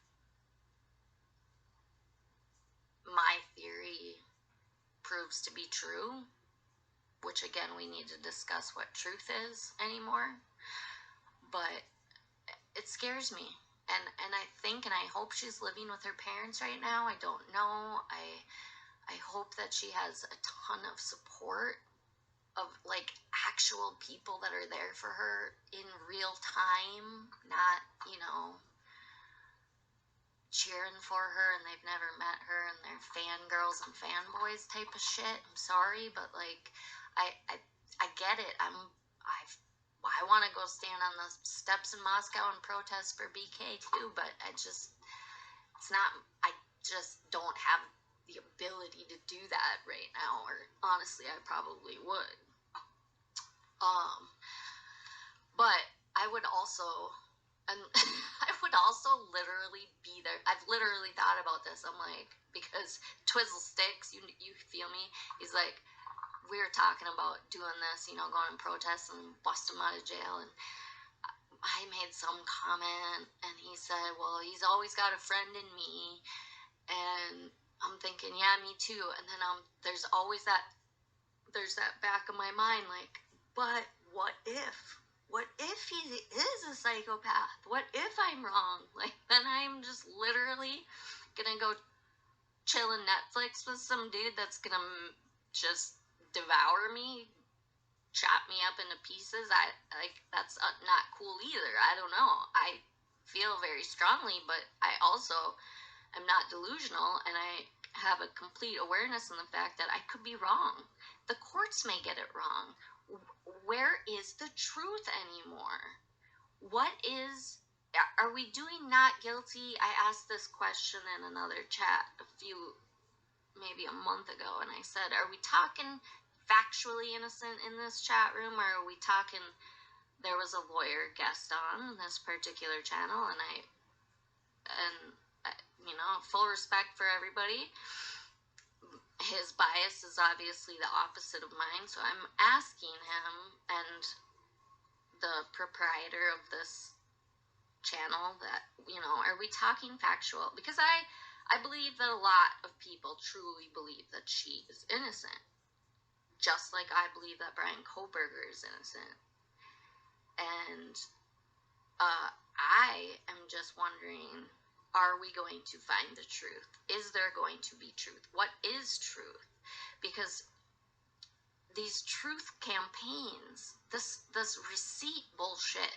my theory proves to be true, which again, we need to discuss what truth is anymore. But it scares me. And I think and I hope she's living with her parents right now. I don't know. I hope that she has a ton of support of like actual people that are there for her in real time, not, you know, cheering for her and they've never met her and they're fangirls and fanboys type of shit. I'm sorry, but like I get it. I want to go stand on the steps in Moscow and protest for BK too, but I just don't have the ability to do that right now, or honestly, I probably would. But I would also, and I would also literally be there. I've literally thought about this. I'm like, because Twizzle Sticks, you feel me? He's like, we were talking about doing this, you know, going and protest and bust him out of jail, and I made some comment, and he said, well, he's always got a friend in me, and I'm thinking, yeah, me too, and then there's always that back of my mind, like, but what if he is a psychopath? What if I'm wrong? Like, then I'm just literally gonna go chill in Netflix with some dude that's gonna just devour me, chop me up into pieces. That's not cool either. I don't know. I feel very strongly, but I also am not delusional, and I have a complete awareness in the fact that I could be wrong. The courts may get it wrong. Where is the truth anymore? Are we doing not guilty? I asked this question in another chat maybe a month ago, and I said, are we talking factually innocent in this chat room, or are we talking, there was a lawyer guest on this particular channel, and you know, full respect for everybody, his bias is obviously the opposite of mine, so I'm asking him and the proprietor of this channel that, you know, are we talking factual? Because I believe that a lot of people truly believe that she is innocent, just like I believe that Brian Koberger is innocent. And I am just wondering, are we going to find the truth? Is there going to be truth? What is truth? Because these truth campaigns, this receipt bullshit,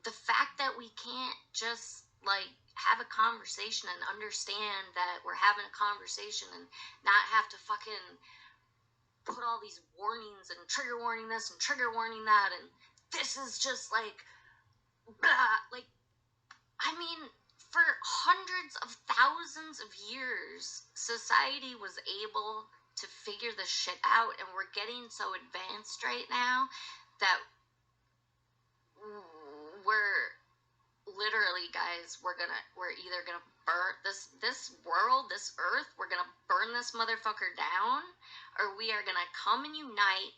the fact that we can't just like have a conversation and understand that we're having a conversation and not have to fucking put all these warnings and trigger warning this and trigger warning that, and this is just like blah. Like, I mean, for hundreds of thousands of years, society was able to figure this shit out, and we're getting so advanced right now that we're literally, guys, we're either gonna burn this world, this earth, we're gonna burn this motherfucker down, or we are gonna come and unite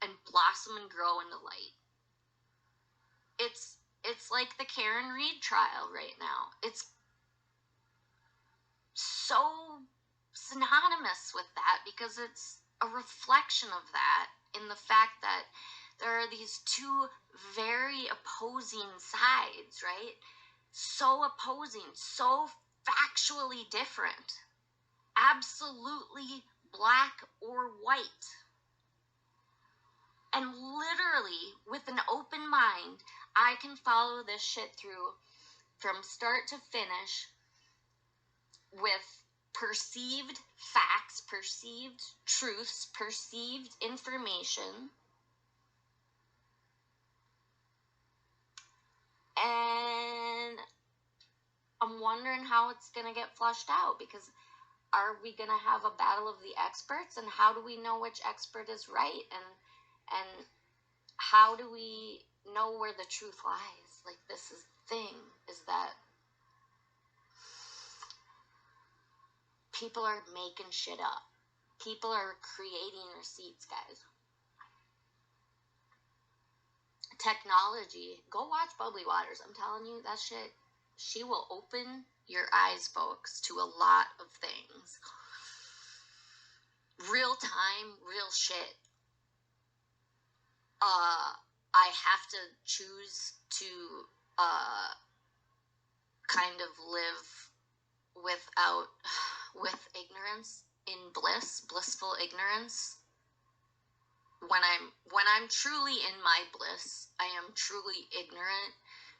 and blossom and grow into light. It's like the Karen Reed trial right now. It's so synonymous with that because it's a reflection of that, in the fact that there are these two very opposing sides, right? So opposing, so factually different, absolutely black or white. And literally, with an open mind, I can follow this shit through from start to finish with perceived facts, perceived truths, perceived information. And I'm wondering how it's going to get flushed out, because are we going to have a battle of the experts, and how do we know which expert is right, and how do we know where the truth lies? Like, this is the thing, is that people are making shit up. People are creating receipts, guys. Technology. Go watch Bubbly Waters. I'm telling you, that shit, she will open your eyes, folks, to a lot of things. Real time, real shit. I have to choose to kind of live with ignorance, in blissful ignorance. When I'm truly in my bliss, I am truly ignorant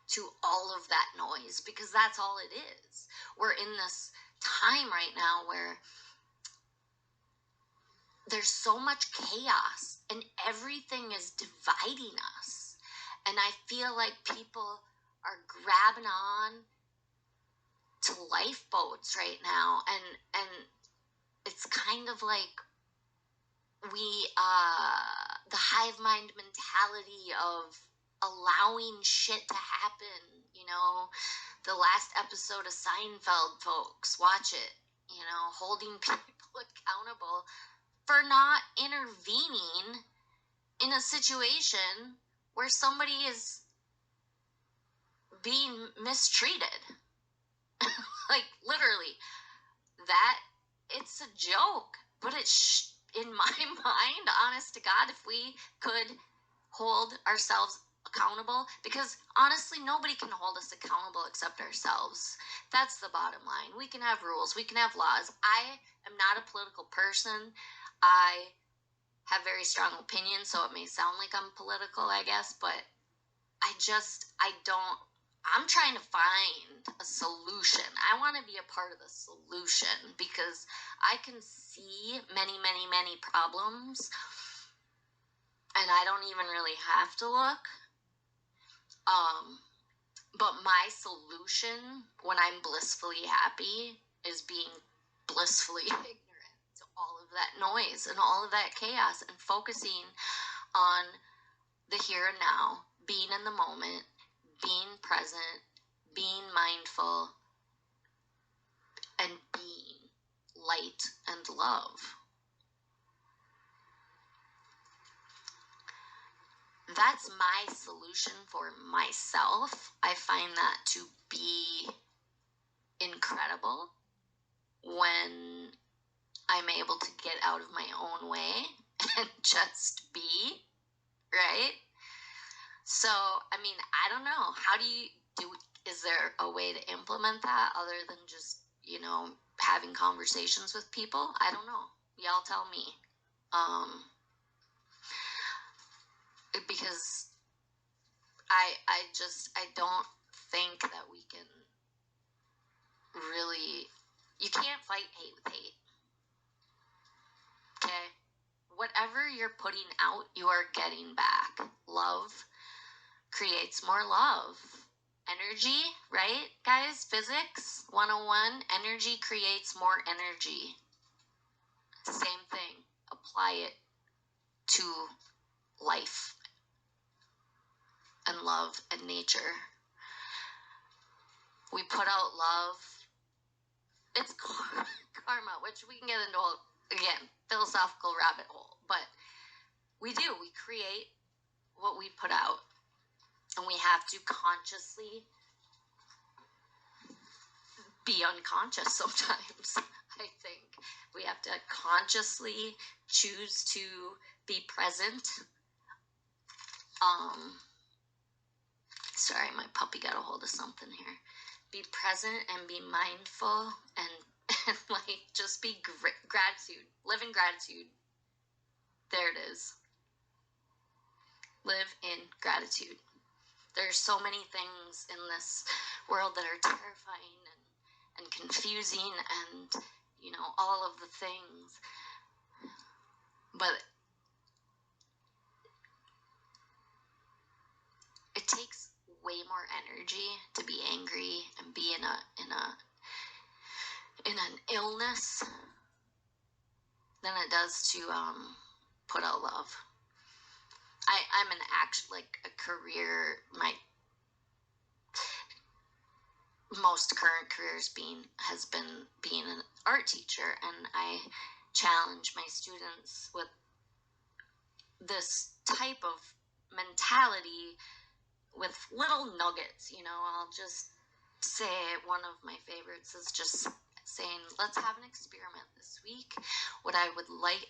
to all of that noise, because that's all it is. We're in this time right now where there's so much chaos and everything is dividing us. And I feel like people are grabbing on to lifeboats right now, and it's kind of like the hive mind mentality of allowing shit to happen. You know, the last episode of Seinfeld, folks, watch it. You know, holding people accountable for not intervening in a situation where somebody is being mistreated. Like, literally, that, it's a joke, but it's in my mind, honest to God, if we could hold ourselves accountable, because honestly, nobody can hold us accountable except ourselves. That's the bottom line. We can have rules, we can have laws. I am not a political person. I have very strong opinions, so it may sound like I'm political, I guess, but I'm trying to find a solution. I want to be a part of the solution, because I can see many, many, many problems, and I don't even really have to look. But my solution, when I'm blissfully happy, is being blissfully ignorant to all of that noise and all of that chaos, and focusing on the here and now, being in the moment, being present, being mindful, and being light and love. That's my solution for myself. I find that to be incredible when I'm able to get out of my own way and just be, right? So, I mean, I don't know. How do you is there a way to implement that other than just, you know, having conversations with people? I don't know. Y'all tell me. Because I don't think that we can really, you can't fight hate with hate. Okay? Whatever you're putting out, you are getting back. Love creates more love. Energy, right, guys? Physics 101, energy creates more energy. Same thing. Apply it to life and love and nature. We put out love. It's karma, which we can get into, again, philosophical rabbit hole. But we do. We create what we put out. And we have to consciously be unconscious sometimes. I think we have to consciously choose to be present. Sorry, my puppy got a hold of something here. Be present and be mindful, and like, just be gratitude. Live in gratitude. There it is. Live in gratitude. There's so many things in this world that are terrifying and confusing and, you know, all of the things. But it takes way more energy to be angry and be in an illness than it does to put out love. I'm a career, my most current career has been being an art teacher, and I challenge my students with this type of mentality with little nuggets, you know. I'll just say one of my favorites is just saying, let's have an experiment this week. What I would like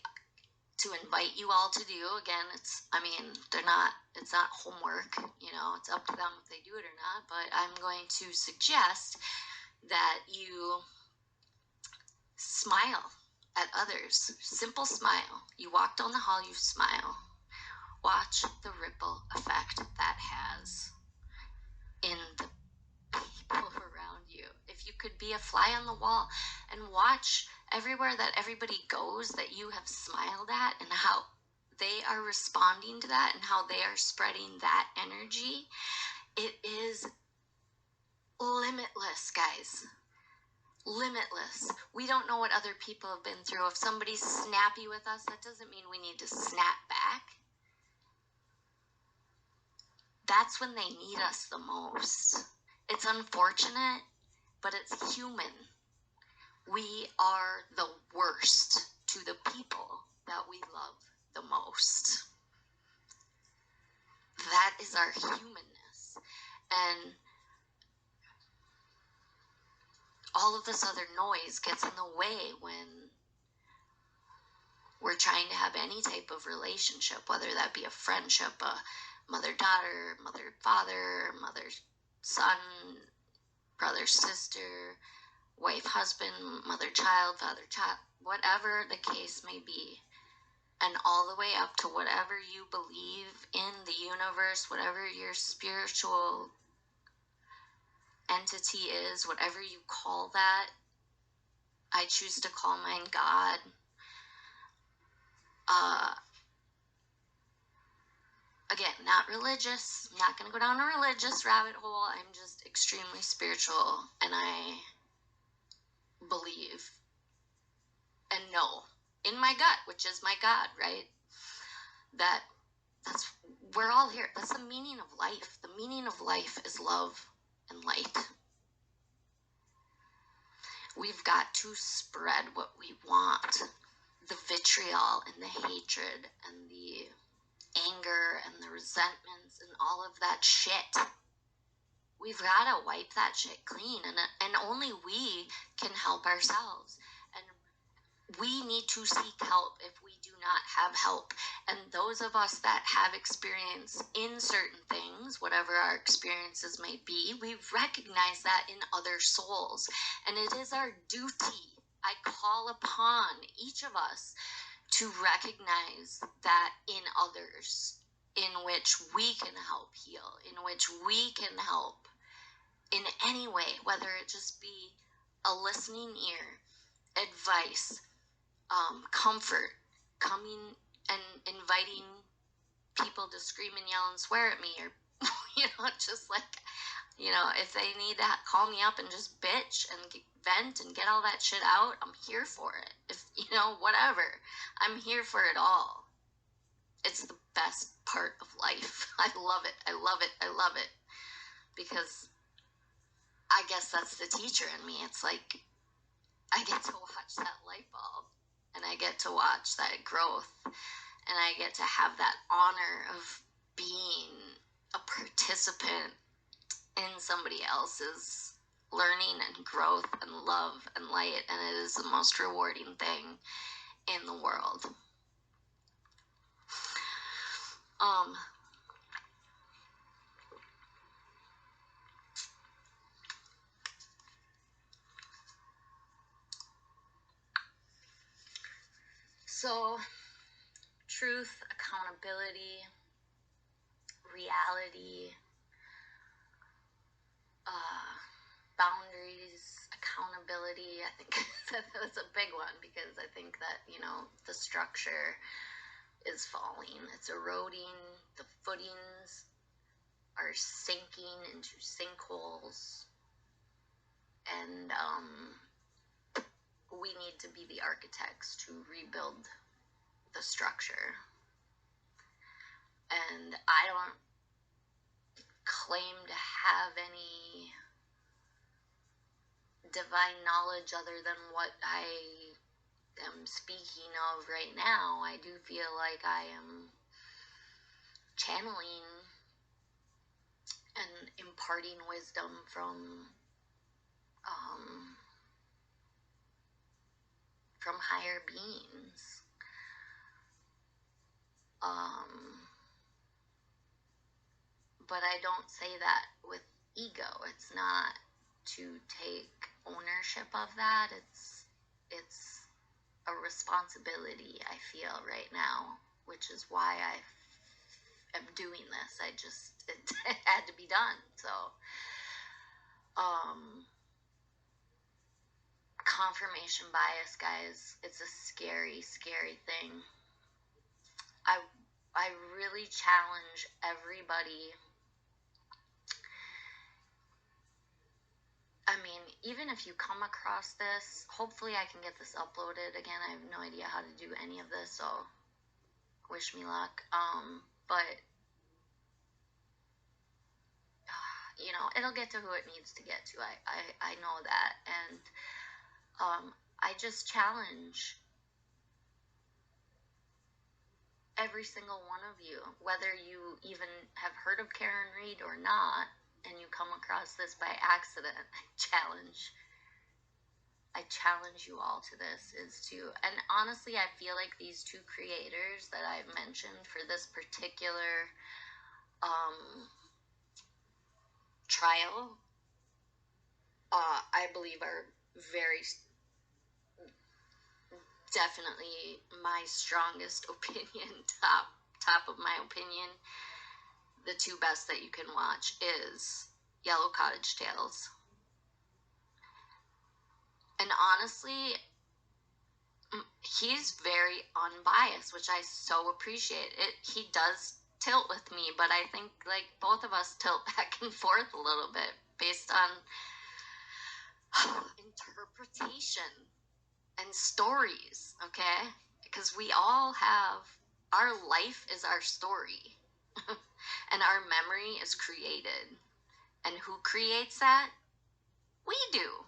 to invite you all to do, again, it's not homework, you know, it's up to them if they do it or not, but I'm going to suggest that you smile at others. Simple smile. You walk down the hall, you smile. Watch the ripple effect that has in the people around you. If you could be a fly on the wall and watch everywhere that everybody goes that you have smiled at, and how they are responding to that and how they are spreading that energy, it is limitless, guys. Limitless. We don't know what other people have been through. If somebody's snappy with us, that doesn't mean we need to snap back. That's when they need us the most. It's unfortunate, but it's human. We are the worst to the people that we love the most. That is our humanness. And all of this other noise gets in the way when we're trying to have any type of relationship, whether that be a friendship, a mother-daughter, mother-father, mother-son, brother-sister, wife-husband, mother-child, father-child, whatever the case may be. And all the way up to whatever you believe in the universe, whatever your spiritual entity is, whatever you call that. I choose to call mine God. Again, not religious. I'm not going to go down a religious rabbit hole. I'm just extremely spiritual, and I believe and know in my gut, which is my God, right? We're all here. That's the meaning of life. The meaning of life is love and light. We've got to spread what we want. The vitriol and the hatred and the anger and the resentments and all of that shit. We've got to wipe that shit clean, and only we can help ourselves. And we need to seek help if we do not have help. And those of us that have experience in certain things, whatever our experiences may be, we recognize that in other souls. And it is our duty, I call upon each of us to recognize that in others, in which we can help heal, in which we can help in any way, whether it just be a listening ear, advice, comfort, coming and inviting people to scream and yell and swear at me, or, just like, if they need to call me up and just bitch and vent and get all that shit out, I'm here for it. If, whatever, I'm here for it all. It's the best part of life. I love it. I love it. I love it. Because I guess that's the teacher in me. It's like, I get to watch that light bulb, and I get to watch that growth, and I get to have that honor of being a participant in somebody else's learning and growth and love and light, and it is the most rewarding thing in the world. So, truth, accountability, reality, boundaries, accountability. I think that's a big one, because I think that, you know, the structure is falling. It's eroding. The footings are sinking into sinkholes. And we need to be the architects to rebuild the structure. And I don't claim to have any divine knowledge other than what I am speaking of right now. I do feel like I am channeling and imparting wisdom from higher beings. But I don't say that with ego. It's not to take ownership of that. It's a responsibility I feel right now, which is why I am doing this. It had to be done. So, confirmation bias, guys, it's a scary, scary thing. I really challenge everybody. I mean, even if you come across this, hopefully I can get this uploaded. Again, I have no idea how to do any of this, so wish me luck. But, you know, it'll get to who it needs to get to. I know that. And I just challenge every single one of you, whether you even have heard of Karen Reed or not, and you come across this by accident, I challenge you all to this, and honestly, I feel like these two creators that I've mentioned for this particular trial, I believe are very definitely my strongest opinion, top of my opinion. The two best that you can watch is Yellow Cottage Tales. And honestly, he's very unbiased, which I so appreciate. He does tilt with me, but I think like both of us tilt back and forth a little bit based on interpretation and stories, okay? Because we all have, our life is our story. And our memory is created. And who creates that? We do.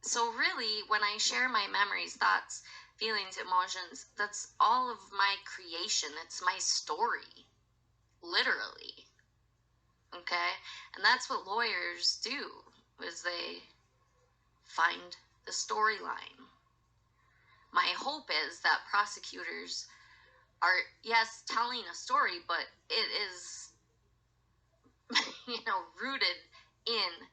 So really, when I share my memories, thoughts, feelings, emotions, that's all of my creation. It's my story. Literally. Okay? And that's what lawyers do, is they find the storyline. My hope is that prosecutors are, yes, telling a story, but it is, rooted in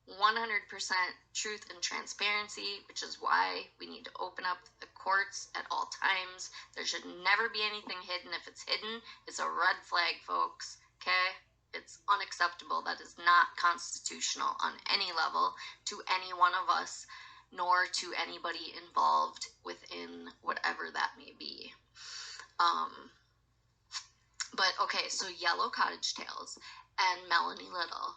100% truth and transparency, which is why we need to open up the courts at all times. There should never be anything hidden. If it's hidden, it's a red flag, folks. Okay? It's unacceptable. That is not constitutional on any level to any one of us, nor to anybody involved within whatever that may be. But okay, so Yellow Cottage Tales and Melanie Little.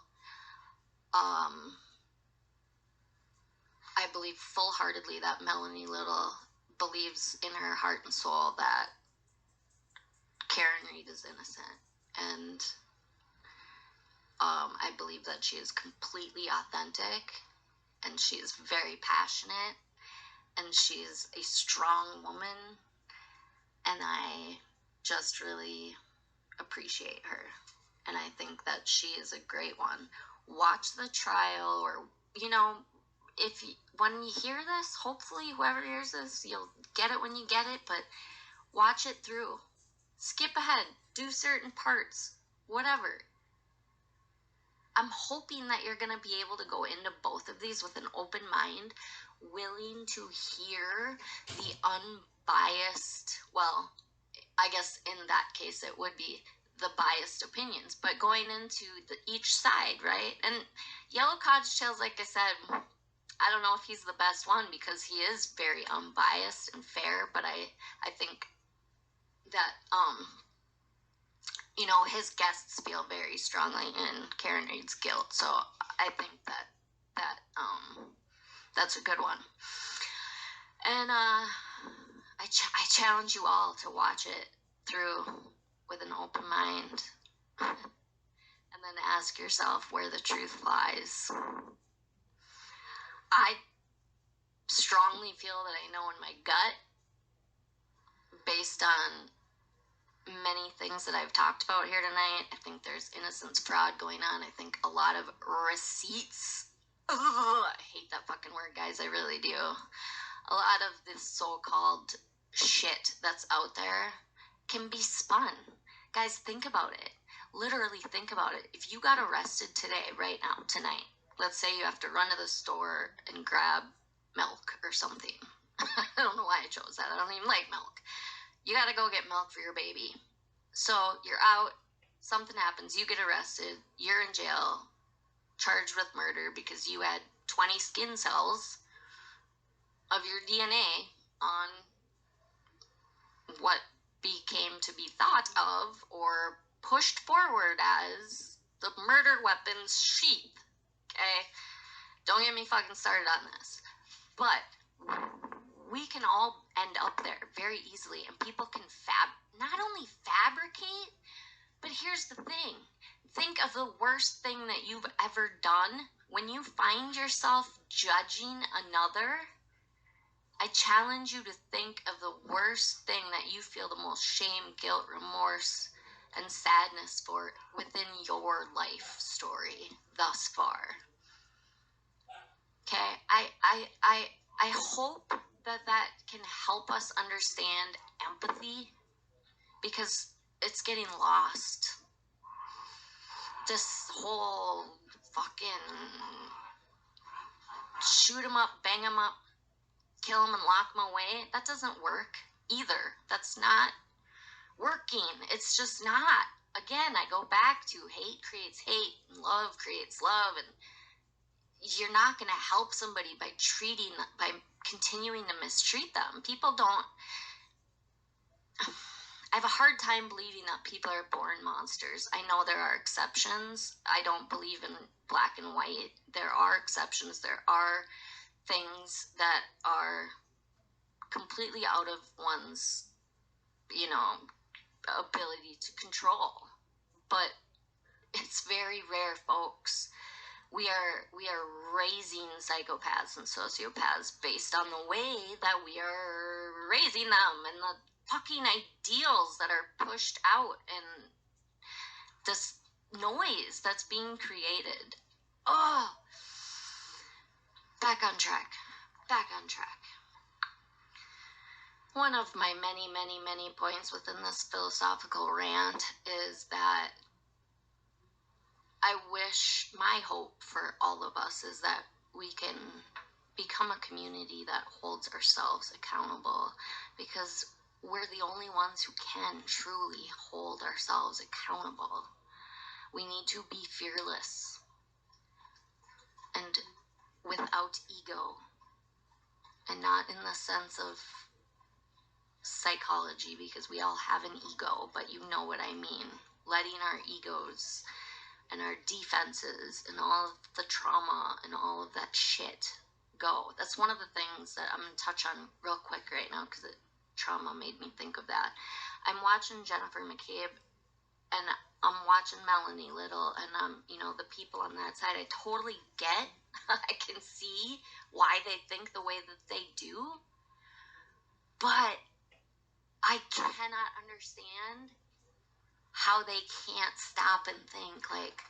I believe full-heartedly that Melanie Little believes in her heart and soul that Karen Reed is innocent. And I believe that she is completely authentic, and she is very passionate, and she's a strong woman, and I just really appreciate her. And I think that she is a great one. Watch the trial, or, when you hear this, hopefully whoever hears this, you'll get it when you get it, but watch it through. Skip ahead. Do certain parts. Whatever. I'm hoping that you're going to be able to go into both of these with an open mind, willing to hear the unbiased, well, I guess in that case it would be the biased opinions, but going into each side, right? And Yellow Cottage Tales, like I said, I don't know if he's the best one because he is very unbiased and fair, but I think that, you know, his guests feel very strongly in Karen Reed's guilt. So I think that that's a good one. And I challenge you all to watch it through with an open mind and then ask yourself where the truth lies. I strongly feel that I know in my gut, based on many things that I've talked about here tonight. I think there's innocence fraud going on. I think a lot of receipts. Ugh, I hate that fucking word, guys. I really do. A lot of this so-called shit that's out there can be spun. Guys, think about it. Literally think about it. If you got arrested today, right now, tonight, let's say you have to run to the store and grab milk or something. I don't know why I chose that. I don't even like milk. You gotta go get milk for your baby. So you're out, something happens, you get arrested, you're in jail, charged with murder because you had 20 skin cells of your DNA on what became to be thought of or pushed forward as the murder weapons sheath. Okay? Don't get me fucking started on this. But we can all end up there very easily, and people can not only fabricate, but here's the thing. Think of the worst thing that you've ever done. When you find yourself judging another, I challenge you to think of the worst thing that you feel the most shame, guilt, remorse, and sadness for within your life story thus far. Okay? I hope that can help us understand empathy, because it's getting lost. This whole fucking shoot 'em up, bang 'em up, kill 'em and lock 'em away, that doesn't work either. That's not working. It's just not. Again, I go back to hate creates hate, and love creates love, and you're not going to help somebody by continuing to mistreat them. People don't. I have a hard time believing that people are born monsters. I know there are exceptions. I don't believe in black and white. There are exceptions. There are things that are completely out of one's, ability to control. But it's very rare, folks. We are raising psychopaths and sociopaths based on the way that we are raising them and the fucking ideals that are pushed out and this noise that's being created. Oh, back on track. One of my many, many, many points within this philosophical rant is that my hope for all of us is that we can become a community that holds ourselves accountable, because we're the only ones who can truly hold ourselves accountable. We need to be fearless and without ego, and not in the sense of psychology, because we all have an ego, but you know what I mean. Letting our egos and our defenses and all of the trauma and all of that shit go. That's one of the things that I'm going to touch on real quick right now, because trauma made me think of that. I'm watching Jennifer McCabe, and I'm watching Melanie Little, and the people on that side. I totally get. I can see why they think the way that they do, but I cannot understand how they can't stop and think, like,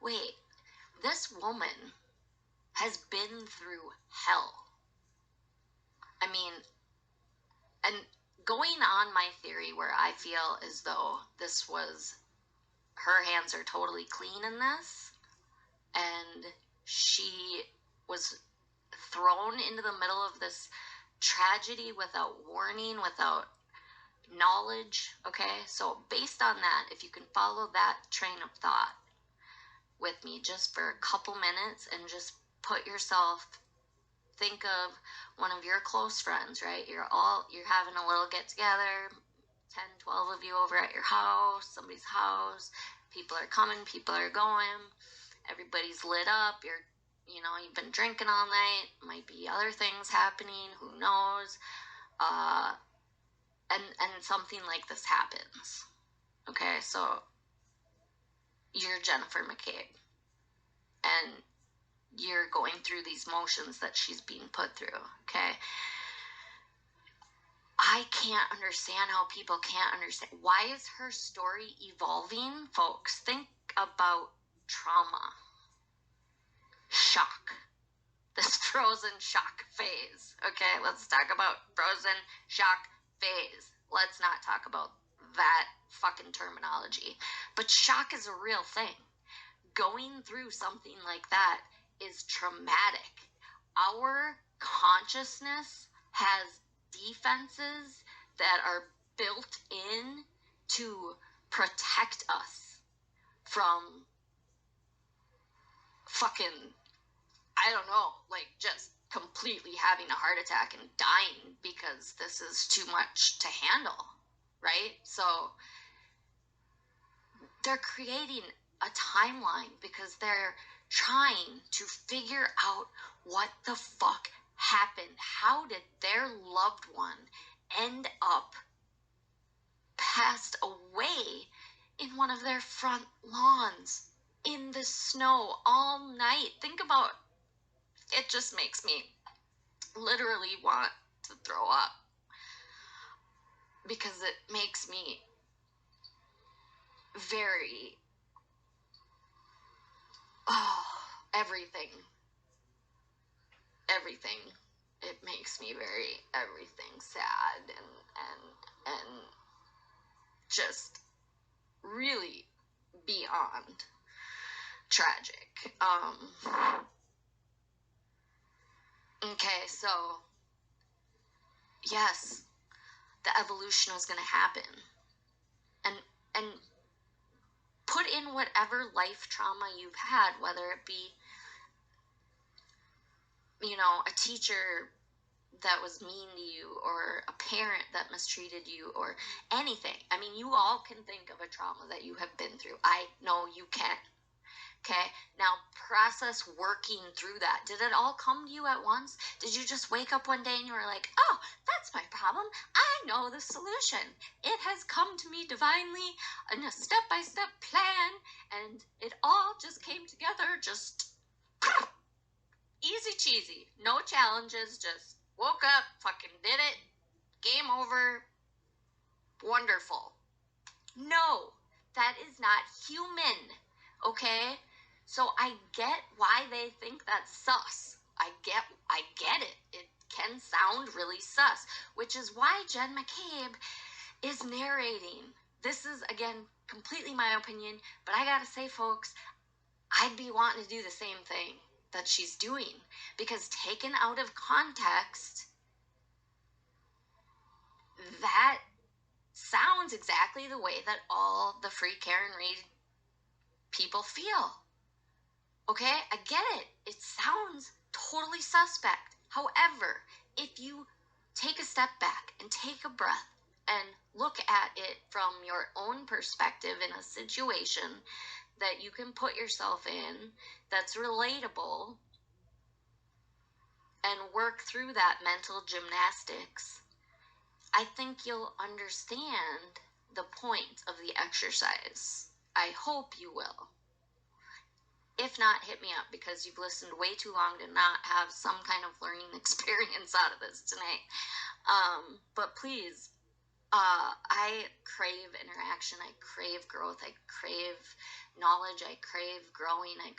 wait, this woman has been through hell. I mean, and going on my theory where I feel as though her hands are totally clean in this, and she was thrown into the middle of this tragedy without warning, without knowledge. Okay, so based on that, if you can follow that train of thought with me just for a couple minutes and just put yourself think of one of your close friends, right? You're having a little get together, 10, 12 of you over at your house, somebody's house. People are coming, people are going. Everybody's lit up. You've been drinking all night. Might be other things happening. Who knows? And something like this happens. Okay, so you're Jennifer McCabe, and you're going through these motions that she's being put through. Okay, I can't understand how people can't understand. Why is her story evolving? Folks, think about trauma, shock, this frozen shock phase. Okay, let's talk about frozen shock phase. Let's not talk about that fucking terminology. But shock is a real thing. Going through something like that is traumatic. Our consciousness has defenses that are built in to protect us from fucking, I don't know, like just completely having a heart attack and dying because this is too much to handle, right? So they're creating a timeline because they're trying to figure out what the fuck happened. How did their loved one end up passed away in one of their front lawns in the snow all night? Think about it. Just makes me literally want to throw up because it makes me very everything it makes me very everything sad and just really beyond tragic. Okay, so yes, the evolution was going to happen, and put in whatever life trauma you've had, whether it be, a teacher that was mean to you, or a parent that mistreated you, or anything. I mean, you all can think of a trauma that you have been through. I know you can. Okay, now process working through that. Did it all come to you at once? Did you just wake up one day and you were like, oh, that's my problem, I know the solution, it has come to me divinely in a step-by-step plan, and it all just came together, just easy cheesy, no challenges, just woke up, fucking did it, game over, wonderful? No, that is not human. Okay, so I get why they think that's sus. I get it. It can sound really sus, which is why Jen McCabe is narrating. This is, again, completely my opinion, but I gotta say, folks, I'd be wanting to do the same thing that she's doing, because taken out of context, that sounds exactly the way that all the free Karen Reed people feel. Okay, I get it. It sounds totally suspect. However, if you take a step back and take a breath and look at it from your own perspective in a situation that you can put yourself in, that's relatable, and work through that mental gymnastics, I think you'll understand the point of the exercise. I hope you will. If not, hit me up, because you've listened way too long to not have some kind of learning experience out of this tonight. But please, I crave interaction. I crave growth. I crave knowledge. I crave growing. I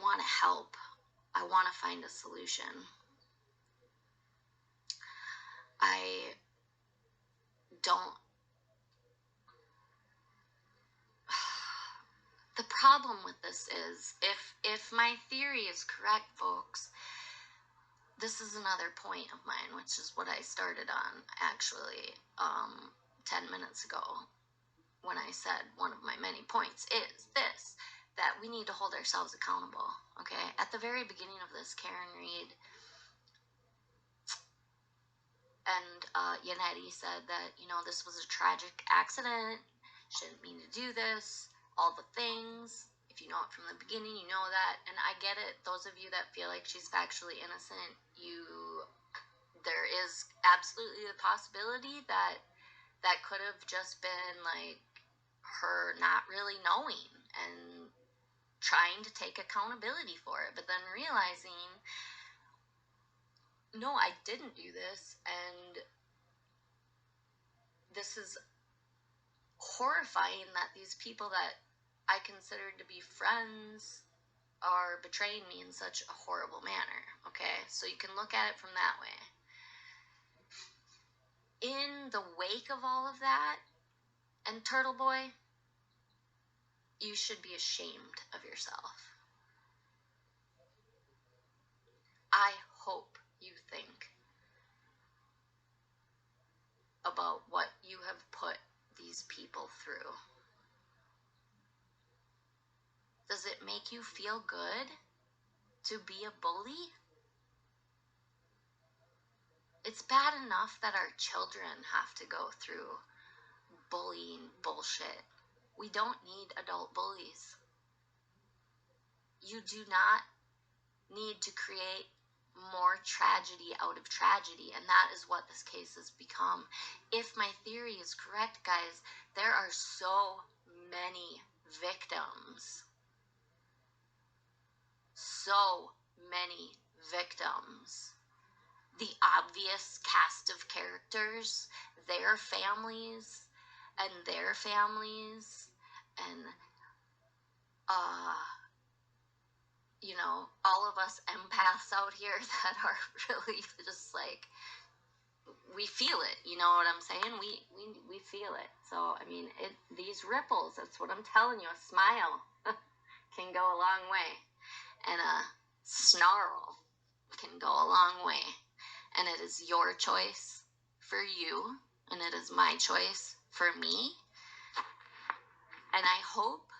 want to help. I want to find a solution. I don't. The problem with this is, if my theory is correct, folks, this is another point of mine, which is what I started on, actually, 10 minutes ago. when I said one of my many points is this, that we need to hold ourselves accountable, okay? At the very beginning of this, Karen Reed and Yannetti said that, you know, this was a tragic accident, shouldn't mean to do this, all the things. If you know it from the beginning, you know that. And I get it. Those of you that feel like she's factually innocent, there is absolutely the possibility that that could have just been like her not really knowing and trying to take accountability for it, but then realizing, no, I didn't do this, and this is horrifying that these people that I considered to be friends are betraying me in such a horrible manner, okay? So you can look at it from that way. In the wake of all of that, and Turtle Boy, you should be ashamed of yourself. I hope you think about what you have put these people through. Does it make you feel good to be a bully? It's bad enough that our children have to go through bullying bullshit. We don't need adult bullies. You do not need to create more tragedy out of tragedy, and that is what this case has become. If my theory is correct, guys, there are so many victims. So many victims. The obvious cast of characters, their families, and their families, and you know, all of us empaths out here that are really just like, we feel it, you know what I'm saying? We feel it. So, I mean, these ripples, that's what I'm telling you, a smile can go a long way, and a snarl can go a long way, and it is your choice for you, and it is my choice for me, and I hope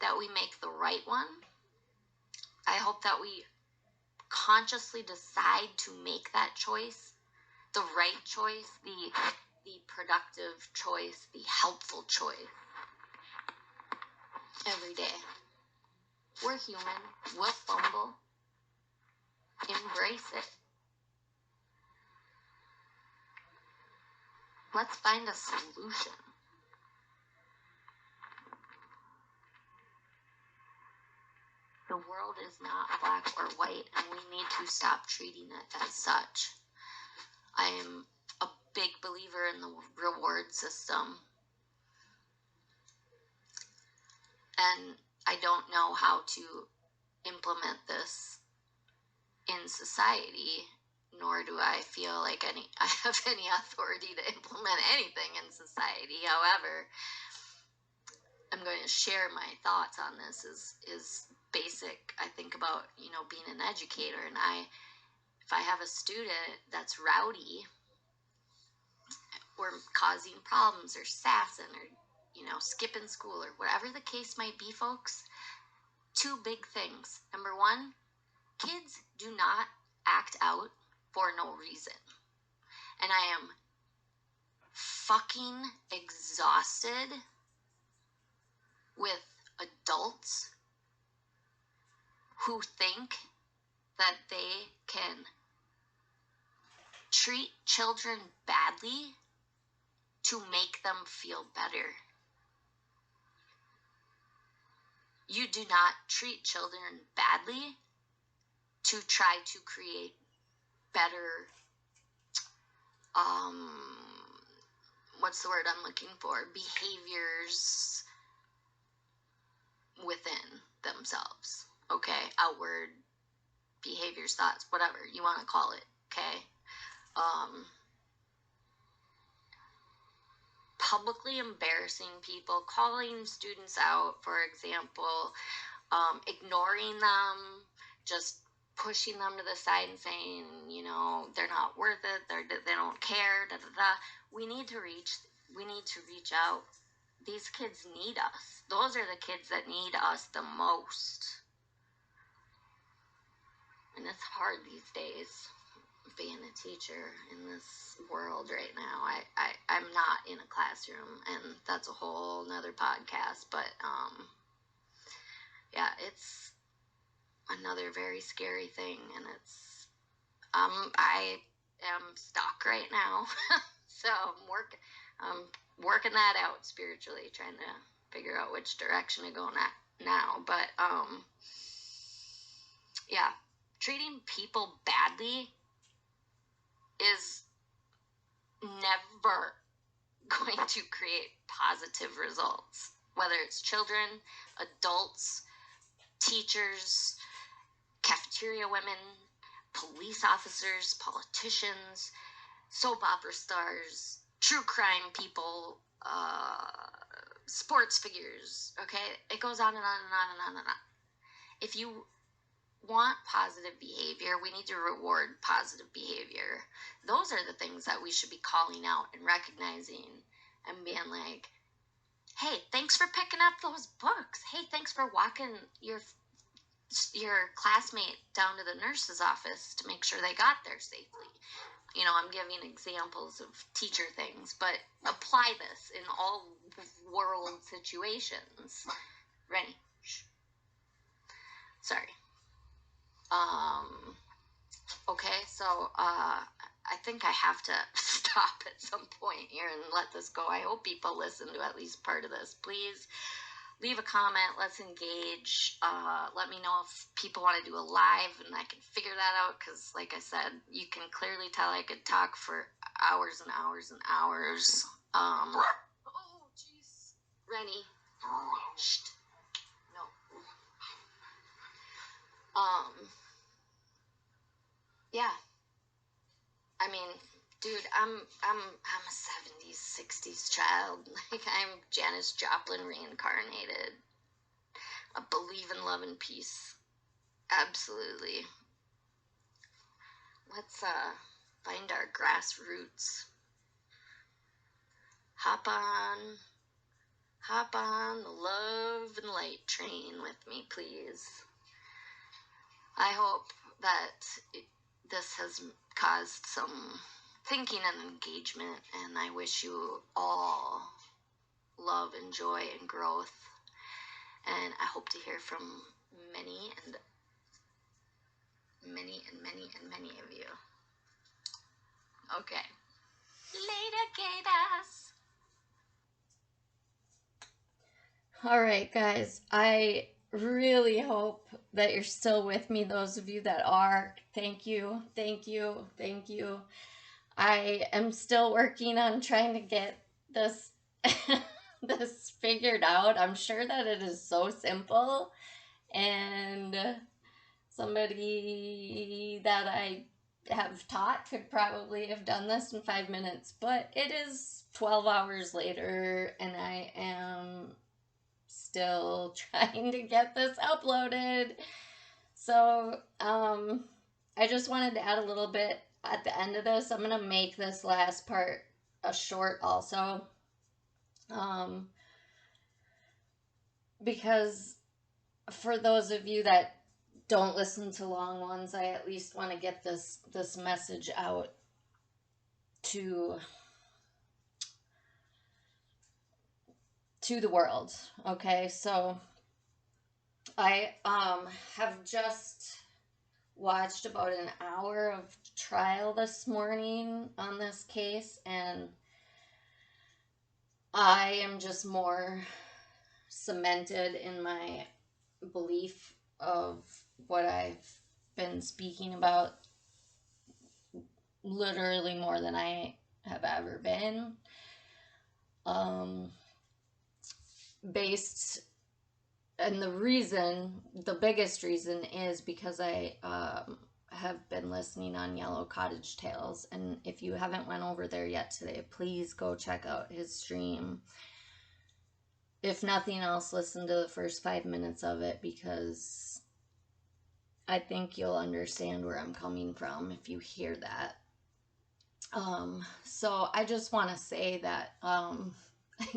that we make the right one. I hope that we consciously decide to make that choice, the right choice, the productive choice, the helpful choice every day. We're human. We'll fumble. Embrace it. Let's find a solution. The world is not black or white, and we need to stop treating it as such. I am a big believer in the reward system, and I don't know how to implement this in society, nor do I feel like I have any authority to implement anything in society. However, I'm going to share my thoughts on this is basic. I think about, you know, being an educator, and if I have a student that's rowdy or causing problems or sassing or, you know, skipping school or whatever the case might be, folks, two big things. Number one, kids do not act out for no reason. And I am fucking exhausted with adults who think that they can treat children badly to make them feel better. You do not treat children badly to try to create better, what's the word I'm looking for? Behaviors within themselves. Okay? Outward behaviors, thoughts, whatever you want to call it. Okay? Publicly embarrassing people, calling students out, for example, ignoring them, just pushing them to the side and saying, you know, they're not worth it, they don't care, da da da. We need to reach out. these kids need us. Those are the kids that need us the most. And it's hard these days being a teacher in this world right now. I'm not in a classroom, and that's a whole nother podcast, but yeah, it's another very scary thing, and it's I am stuck right now. So I'm working that out spiritually, trying to figure out which direction to go now. But yeah, treating people badly is never going to create positive results. Whether it's children, adults, teachers, cafeteria women, police officers, politicians, soap opera stars, true crime people, sports figures, okay? It goes on and on and on and on and on. If you want positive behavior, we need to reward positive behavior. Those are the things that we should be calling out and recognizing and being like, hey, thanks for picking up those books. Hey, thanks for walking your classmate down to the nurse's office to make sure they got there safely. You know, I'm giving examples of teacher things, but apply this in all world situations. Ready? Sorry. Okay, so I think I have to stop at some point here and let this go. I hope people listen to at least part of this. Please leave a comment. Let's engage. Let me know if people want to do a live, and I can figure that out, because like I said, you can clearly tell I could talk for hours and hours and hours. Oh, jeez. Rennie. Shh. No. Yeah. I mean, dude, I'm a 70s, 60s child. Like, I'm Janis Joplin reincarnated. I believe in love and peace. Absolutely. Let's find our grassroots. Hop on the love and light train with me, please. I hope that this has caused some thinking and engagement, and I wish you all love and joy and growth, and I hope to hear from many of you. Okay. Later, Gators. All right, guys. I really hope that you're still with me. Those of you that are, thank you. I am still working on trying to get this this figured out. I'm sure that it is so simple, and somebody that I have taught could probably have done this in 5 minutes, but it is 12 hours later, and I am still trying to get this uploaded. So, I just wanted to add a little bit at the end of this. I'm going to make this last part a short also. Because for those of you that don't listen to long ones, I at least want to get this message out to the world. Okay, so I have just watched about an hour of trial this morning on this case, and I am just more cemented in my belief of what I've been speaking about, literally more than I have ever been. And the biggest reason is because I have been listening on Yellow Cottage Tales, and if you haven't went over there yet today, please go check out his stream. If nothing else, listen to the first 5 minutes of it, because I think you'll understand where I'm coming from if you hear that. So I just want to say that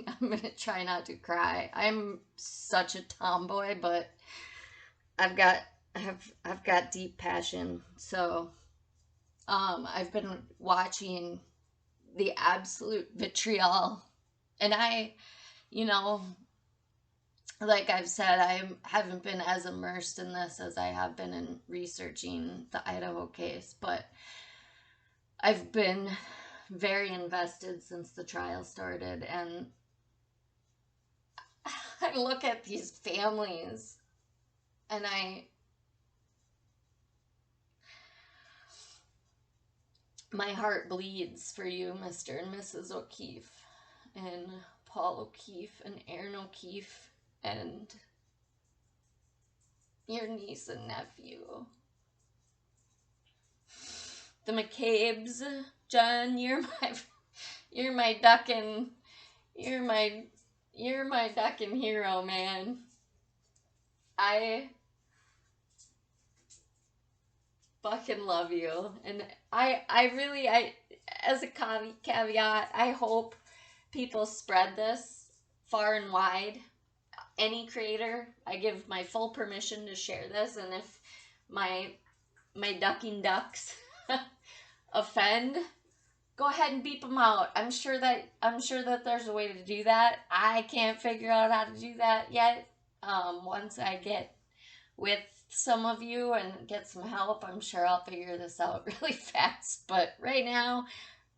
I'm gonna try not to cry. I'm such a tomboy, but I've got I've got deep passion. So I've been watching the absolute vitriol, and you know, like I've said, I haven't been as immersed in this as I have been in researching the Idaho case, but I've been very invested since the trial started, and I look at these families and my heart bleeds for you, Mr. and Mrs. O'Keefe, and Paul O'Keefe, and Aaron O'Keefe, and your niece and nephew. The McCabes, John, you're my duckin', you're my duckin' hero, man. I fucking love you, and I really, as a caveat, I hope people spread this far and wide. Any creator, I give my full permission to share this, and if my ducking ducks offend, go ahead and beep them out. I'm sure that there's a way to do that. I can't figure out how to do that yet. Once I get with some of you and get some help, I'm sure I'll figure this out really fast. But right now,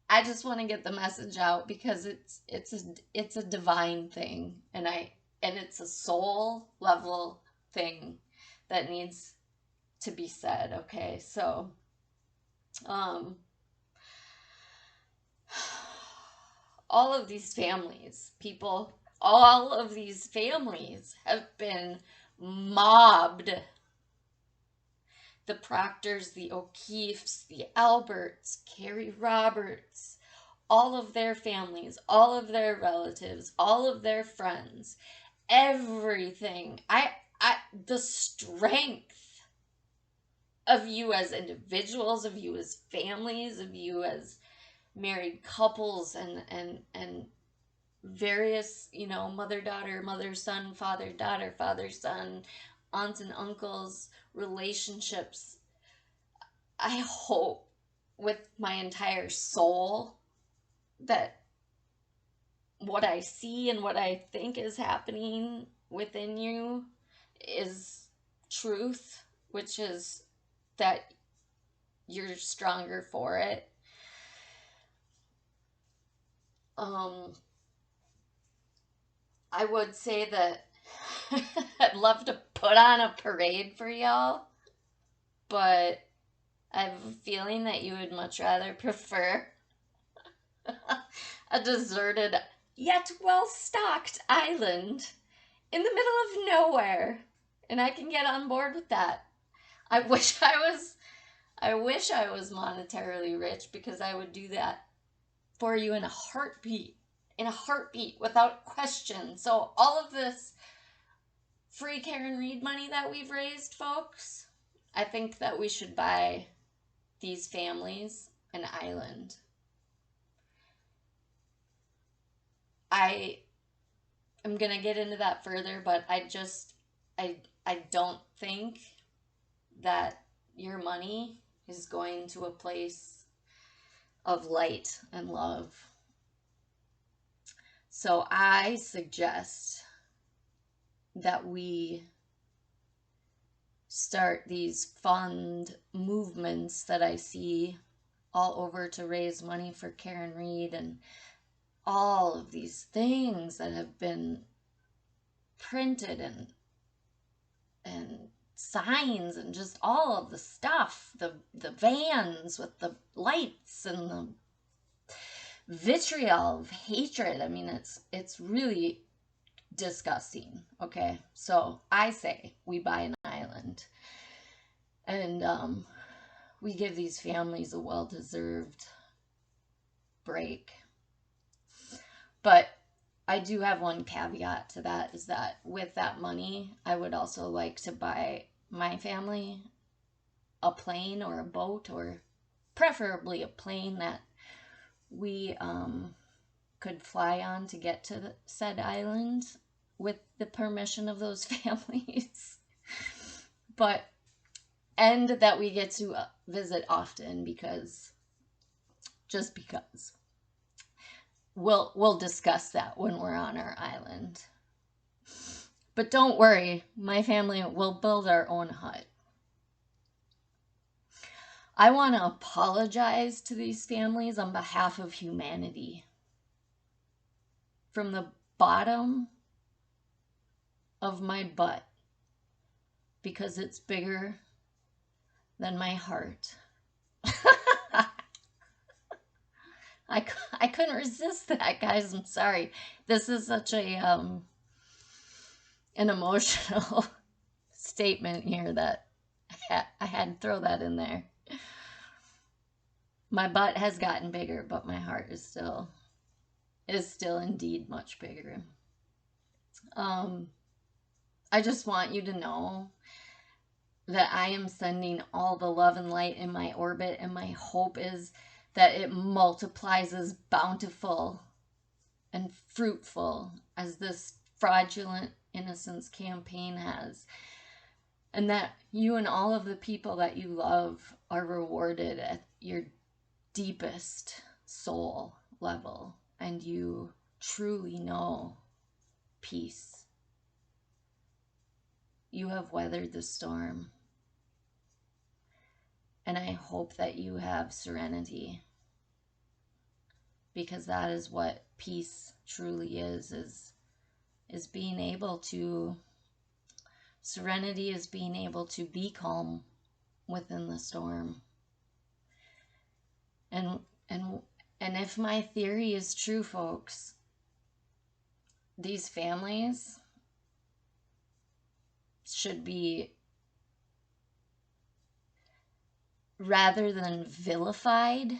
I just want to get the message out because it's a divine thing, and it's a soul level thing that needs to be said. Okay, so all of these families, all of these families have been mobbed. The Proctors, the O'Keefes, the Alberts, Carrie Roberts, all of their families, all of their relatives, all of their friends, everything. The strength of you as individuals, of you as families, of you as married couples, and various, mother-daughter, mother-son, father-daughter, father-son, aunts and uncles, relationships. I hope with my entire soul that what I see and what I think is happening within you is truth, which is that you're stronger for it. I would say that I'd love to put on a parade for y'all, but I have a feeling that you would much rather prefer a deserted yet well-stocked island in the middle of nowhere, and I can get on board with that. I wish I was monetarily rich, because I would do that for you in a heartbeat, without question. So all of this free Karen Reed money that we've raised, folks, I think that we should buy these families an island. I am going to get into that further, but I don't think that your money is going to a place of light and love. So I suggest that we start these fund movements that I see all over to raise money for Karen Reed, and all of these things that have been printed, and signs, and just all of the stuff, the vans with the lights and the vitriol of hatred. I mean, it's really disgusting. Okay, so I say we buy an island, and we give these families a well-deserved break. But I do have one caveat to that, is that with that money, I would also like to buy my family a plane or a boat, or preferably a plane that we could fly on to get to said island with the permission of those families. But, and that we get to visit often because, just because. We'll discuss that when we're on our island. But don't worry, my family will build our own hut. I want to apologize to these families on behalf of humanity. From the bottom of my butt, because it's bigger than my heart. I couldn't resist that, guys. I'm sorry. This is such a an emotional statement here that I had to throw that in there. My butt has gotten bigger, but my heart is still indeed much bigger. I just want you to know that I am sending all the love and light in my orbit, and my hope is that it multiplies as bountiful and fruitful as this fraudulent innocence campaign has. And that you and all of the people that you love are rewarded at your deepest soul level, and you truly know peace. You have weathered the storm. And I hope that you have serenity, because that is what peace truly is being able to, serenity is being able to be calm within the storm. And if my theory is true, folks, these families should be, rather than vilified,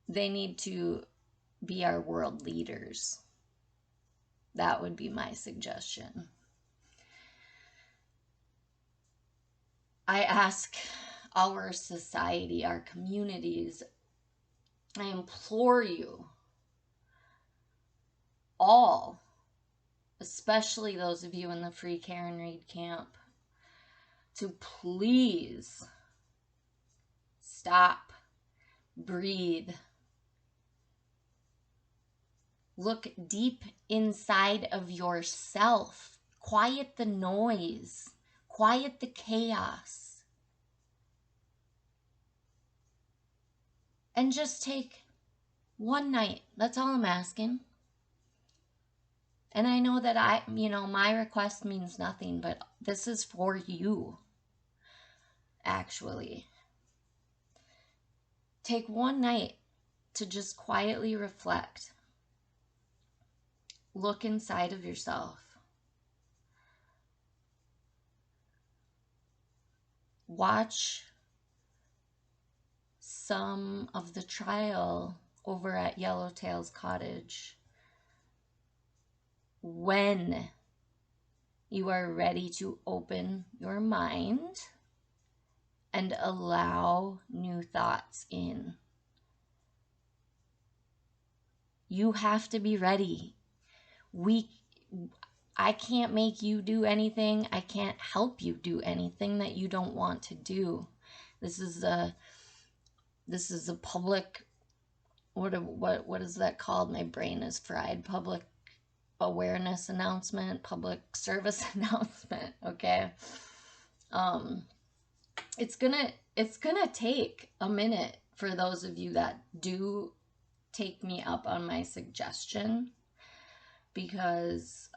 they need to be our world leaders. That would be my suggestion. I ask our society, our communities, I implore you all, especially those of you in the Free Karen Read camp, to please stop, breathe, look deep inside of yourself, quiet the noise, quiet the chaos, and just take one night. That's all I'm asking. And I know that my request means nothing, but this is for you, actually. Take one night to just quietly reflect. Look inside of yourself. Watch some of the trial over at Yellowtail's cottage. When you are ready to open your mind and allow new thoughts in. You have to be ready. I can't make you do anything. I can't help you do anything that you don't want to do. This is a public, what is that called? My brain is fried. Public awareness announcement, public service announcement, okay? It's gonna take a minute for those of you that do take me up on my suggestion, because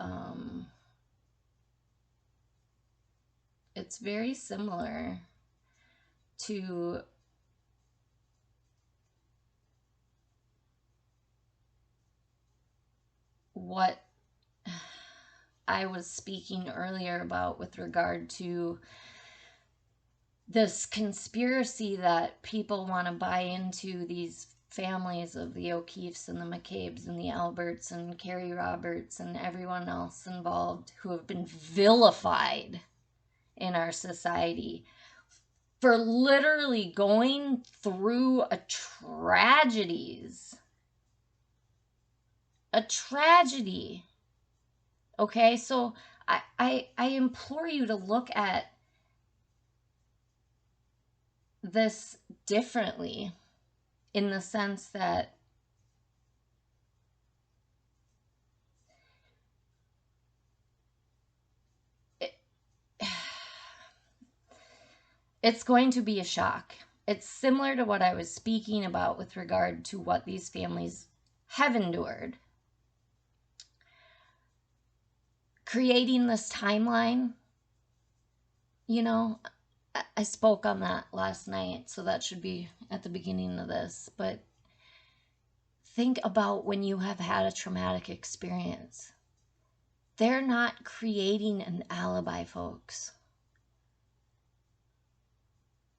it's very similar to what I was speaking earlier about with regard to this conspiracy that people want to buy into, these families of the O'Keeffes and the McCabes and the Alberts and Carrie Roberts and everyone else involved who have been vilified in our society for literally going through tragedies a tragedy. Okay, so I implore you to look at this differently, in the sense that it's going to be a shock. It's similar to what I was speaking about with regard to what these families have endured. Creating this timeline, you know, I spoke on that last night, so that should be at the beginning of this. But think about when you have had a traumatic experience. They're not creating an alibi, folks.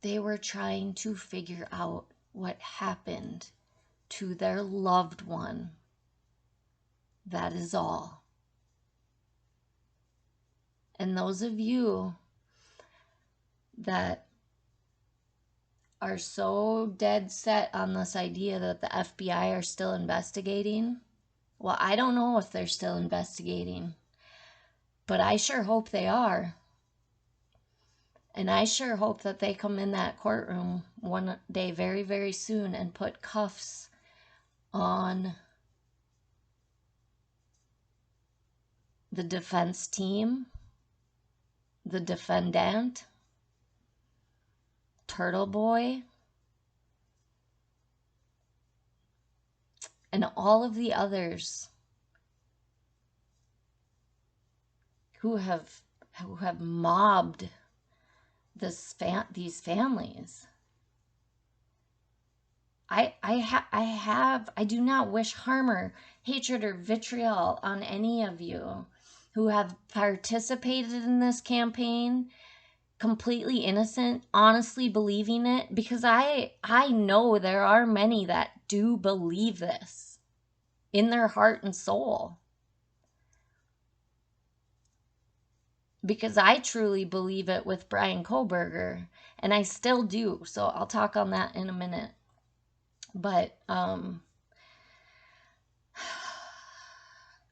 They were trying to figure out what happened to their loved one. That is all. And those of you that are so dead set on this idea that the FBI are still investigating, well, I don't know if they're still investigating, but I sure hope they are. And I sure hope that they come in that courtroom one day very, very soon and put cuffs on the defense team, the defendant, Turtle Boy, and all of the others who have mobbed these families. I do not wish harm or hatred or vitriol on any of you who have participated in this campaign, completely innocent, honestly believing it, because I know there are many that do believe this in their heart and soul. Because I truly believe it with Brian Koberger, and I still do. So I'll talk on that in a minute. But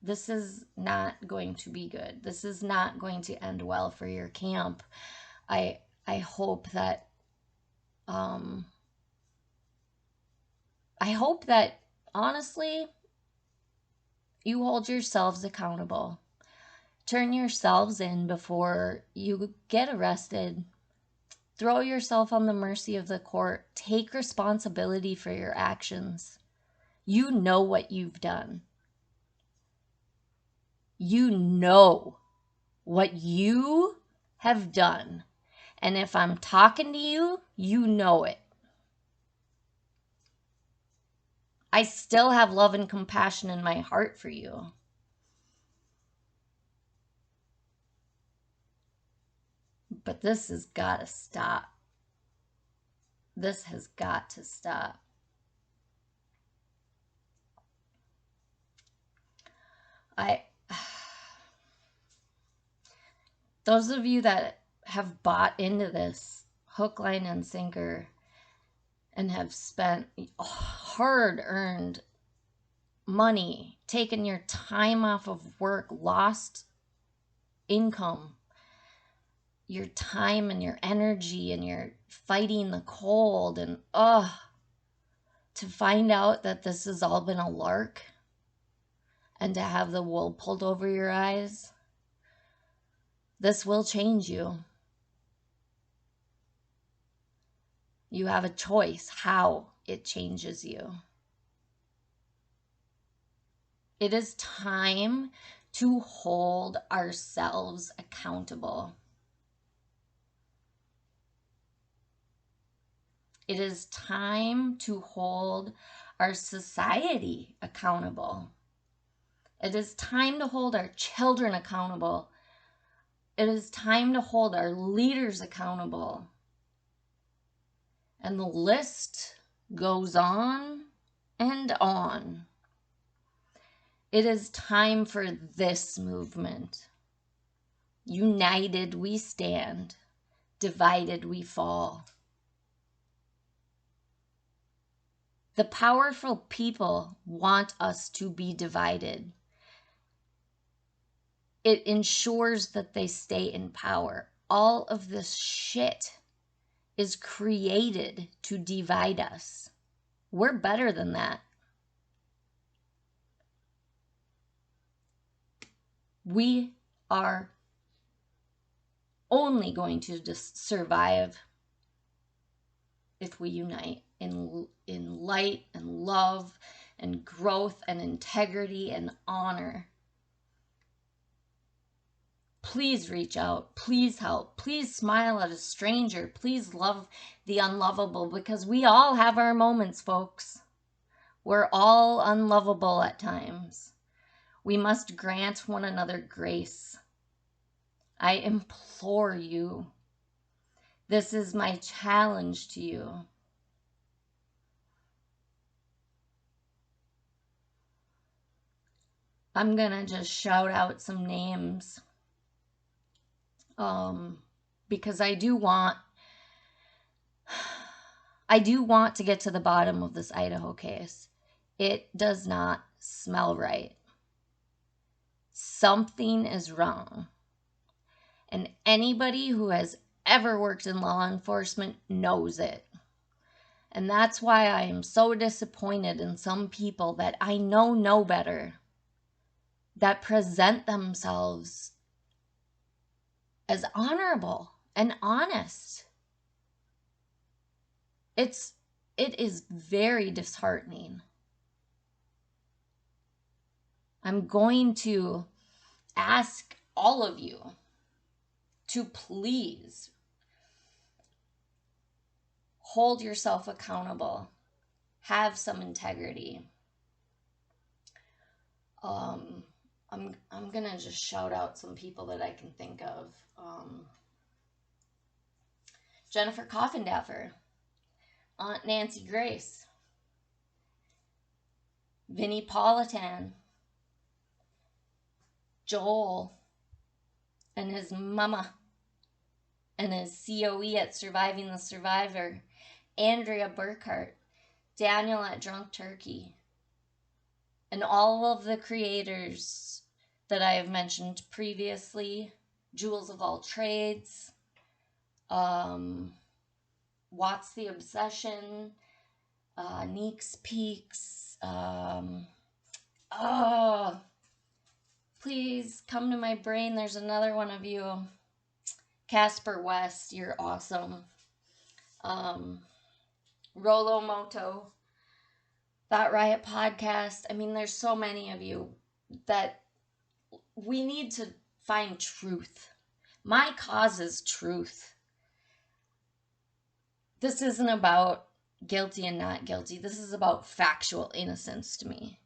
this is not going to be good. This is not going to end well for your camp. I hope that honestly you hold yourselves accountable. Turn yourselves in before you get arrested. Throw yourself on the mercy of the court. Take responsibility for your actions. You know what you've done. You know what you have done. And if I'm talking to you, you know it. I still have love and compassion in my heart for you. But this has got to stop. This has got to stop. Those of you that have bought into this hook, line, and sinker and have spent hard-earned money, taken your time off of work, lost income, your time and your energy, and you're fighting the cold, and to find out that this has all been a lark and to have the wool pulled over your eyes, this will change you. You have a choice how it changes you. It is time to hold ourselves accountable. It is time to hold our society accountable. It is time to hold our children accountable. It is time to hold our leaders accountable. And the list goes on and on. It is time for this movement. United we stand, divided we fall. The powerful people want us to be divided. It ensures that they stay in power. All of this shit is created to divide us. We're better than that. We are only going to survive if we unite in light and love and growth and integrity and honor. Please reach out. Please help. Please smile at a stranger. Please love the unlovable, because we all have our moments, folks. We're all unlovable at times. We must grant one another grace. I implore you. This is my challenge to you. I'm gonna just shout out some names. Because I do want to get to the bottom of this Idaho case. It does not smell right. Something is wrong. And anybody who has ever worked in law enforcement knows it. And that's why I am so disappointed in some people that I know better, that present themselves as honorable and honest. It is very disheartening. I'm going to ask all of you to please hold yourself accountable. Have some integrity. I'm gonna just shout out some people that I can think of. Jennifer Coffindaffer, Aunt Nancy Grace, Vinniepolitan1, Joel and his mama, and his COE at Surviving the Survivor, Andrea Burkhart, Daniel at Drunk Turkey, and all of the creators that I have mentioned previously, Jewels of All Trades, Watts the Obsession, Neeks Peaks, please come to my brain. There's another one of you. Casper West, you're awesome. Rolo Moto, Thought Riot Podcast. I mean, there's so many of you that we need to find truth. My cause is truth. This isn't about guilty and not guilty. This is about factual innocence to me.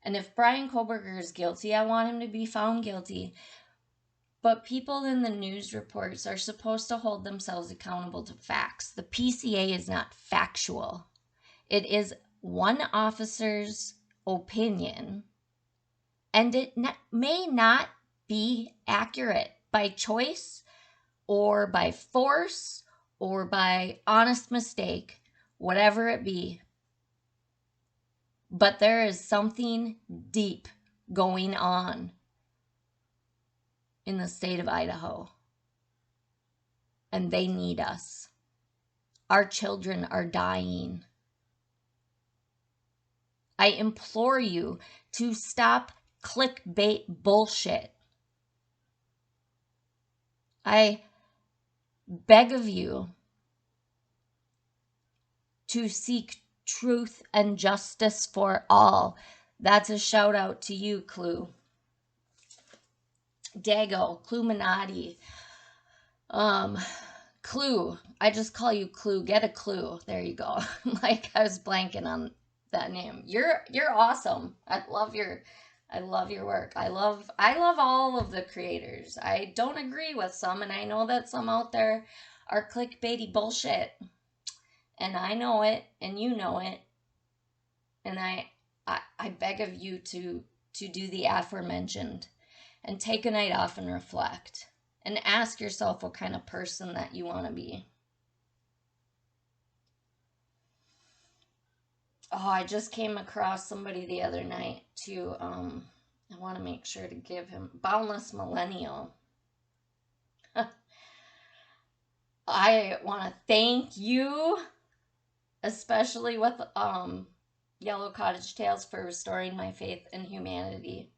And if Brian Koberger is guilty, I want him to be found guilty. But people in the news reports are supposed to hold themselves accountable to facts. The PCA is not factual. It is one officer's opinion, and it may not be accurate by choice or by force or by honest mistake, whatever it be. But there is something deep going on in the state of Idaho, and they need us. Our children are dying. I implore you to stop clickbait bullshit. I beg of you to seek truth and justice for all. That's a shout out to you, Clue. Dago, Cluminati. Clue. I just call you Clue. Get a clue. There you go. Like, I was blanking on that name. You're awesome. I love your work. I love all of the creators. I don't agree with some, and I know that some out there are clickbaity bullshit. And I know it, and you know it. And I beg of you to do the aforementioned and take a night off and reflect and ask yourself what kind of person that you want to be. Oh, I just came across somebody the other night to, I want to make sure to give him Boundless Millennial. I want to thank you, especially with Yellow Cottage Tales, for restoring my faith in humanity.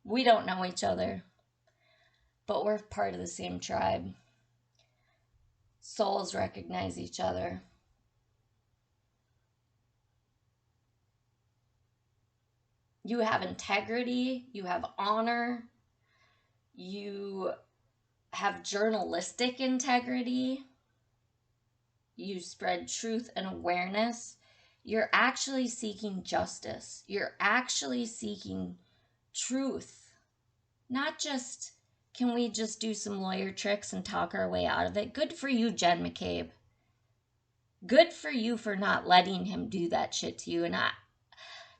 We don't know each other, but we're part of the same tribe. Souls recognize each other. You have integrity, you have honor, you have journalistic integrity, you spread truth and awareness. You're actually seeking justice. You're actually seeking truth. Not just, can we just do some lawyer tricks and talk our way out of it? Good for you, Jen McCabe. Good for you for not letting him do that shit to you. And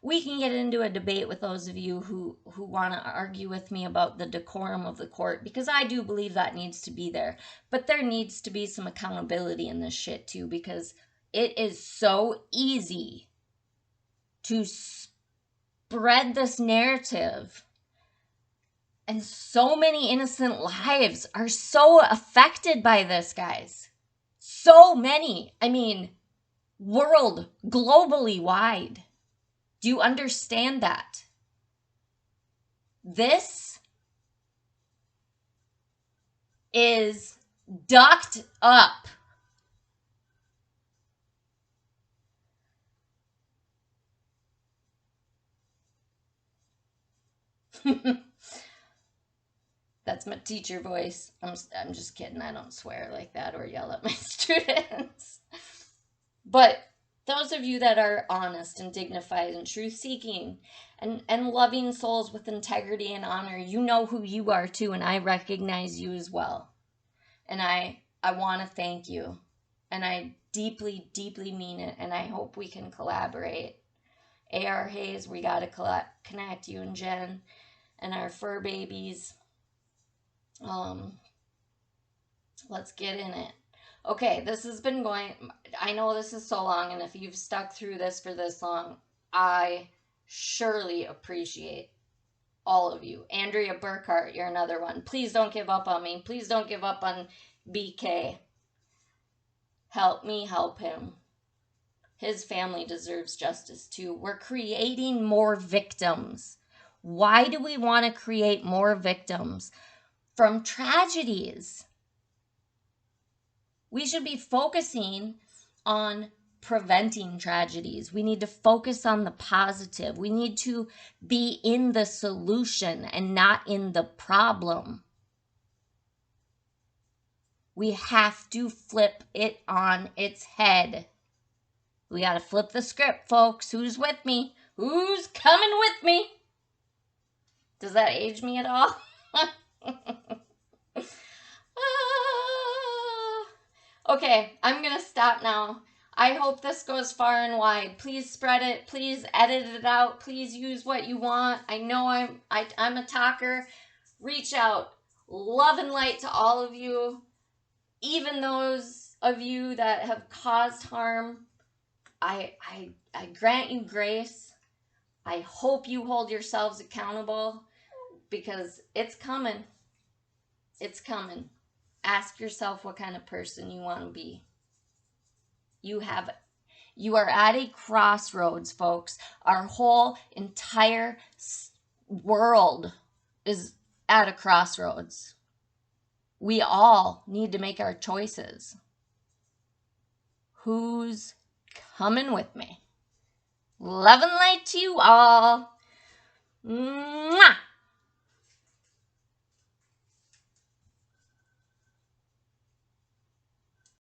we can get into a debate with those of you who want to argue with me about the decorum of the court, because I do believe that needs to be there. But there needs to be some accountability in this shit too, because it is so easy to spread this narrative, and so many innocent lives are so affected by this, guys. So many. I mean, world, globally wide. Do you understand that? This is ducked up. That's my teacher voice. I'm just kidding. I don't swear like that or yell at my students. But those of you that are honest and dignified and truth-seeking and loving souls with integrity and honor, you know who you are too, and I recognize you as well. And I want to thank you. And I deeply, deeply mean it, and I hope we can collaborate. A.R. Hayes, we got to connect, you and Jen and our fur babies. Let's get in it. Okay, this has been going, I know this is so long, and if you've stuck through this for this long, I surely appreciate all of you. Andrea Burkhart, you're another one. Please don't give up on me. Please don't give up on BK. Help me help him. His family deserves justice too. We're creating more victims. Why do we want to create more victims? From tragedies. We should be focusing on preventing tragedies. We need to focus on the positive. We need to be in the solution and not in the problem. We have to flip it on its head. We got to flip the script, folks. Who's with me? Who's coming with me? Does that age me at all? Okay, I'm going to stop now. I hope this goes far and wide. Please spread it. Please edit it out. Please use what you want. I know I'm a talker. Reach out. Love and light to all of you. Even those of you that have caused harm. I grant you grace. I hope you hold yourselves accountable, because it's coming. It's coming. Ask yourself what kind of person you want to be. You are at a crossroads, folks. Our whole entire world is at a crossroads. We all need to make our choices. Who's coming with me? Love and light to you all. Mwah!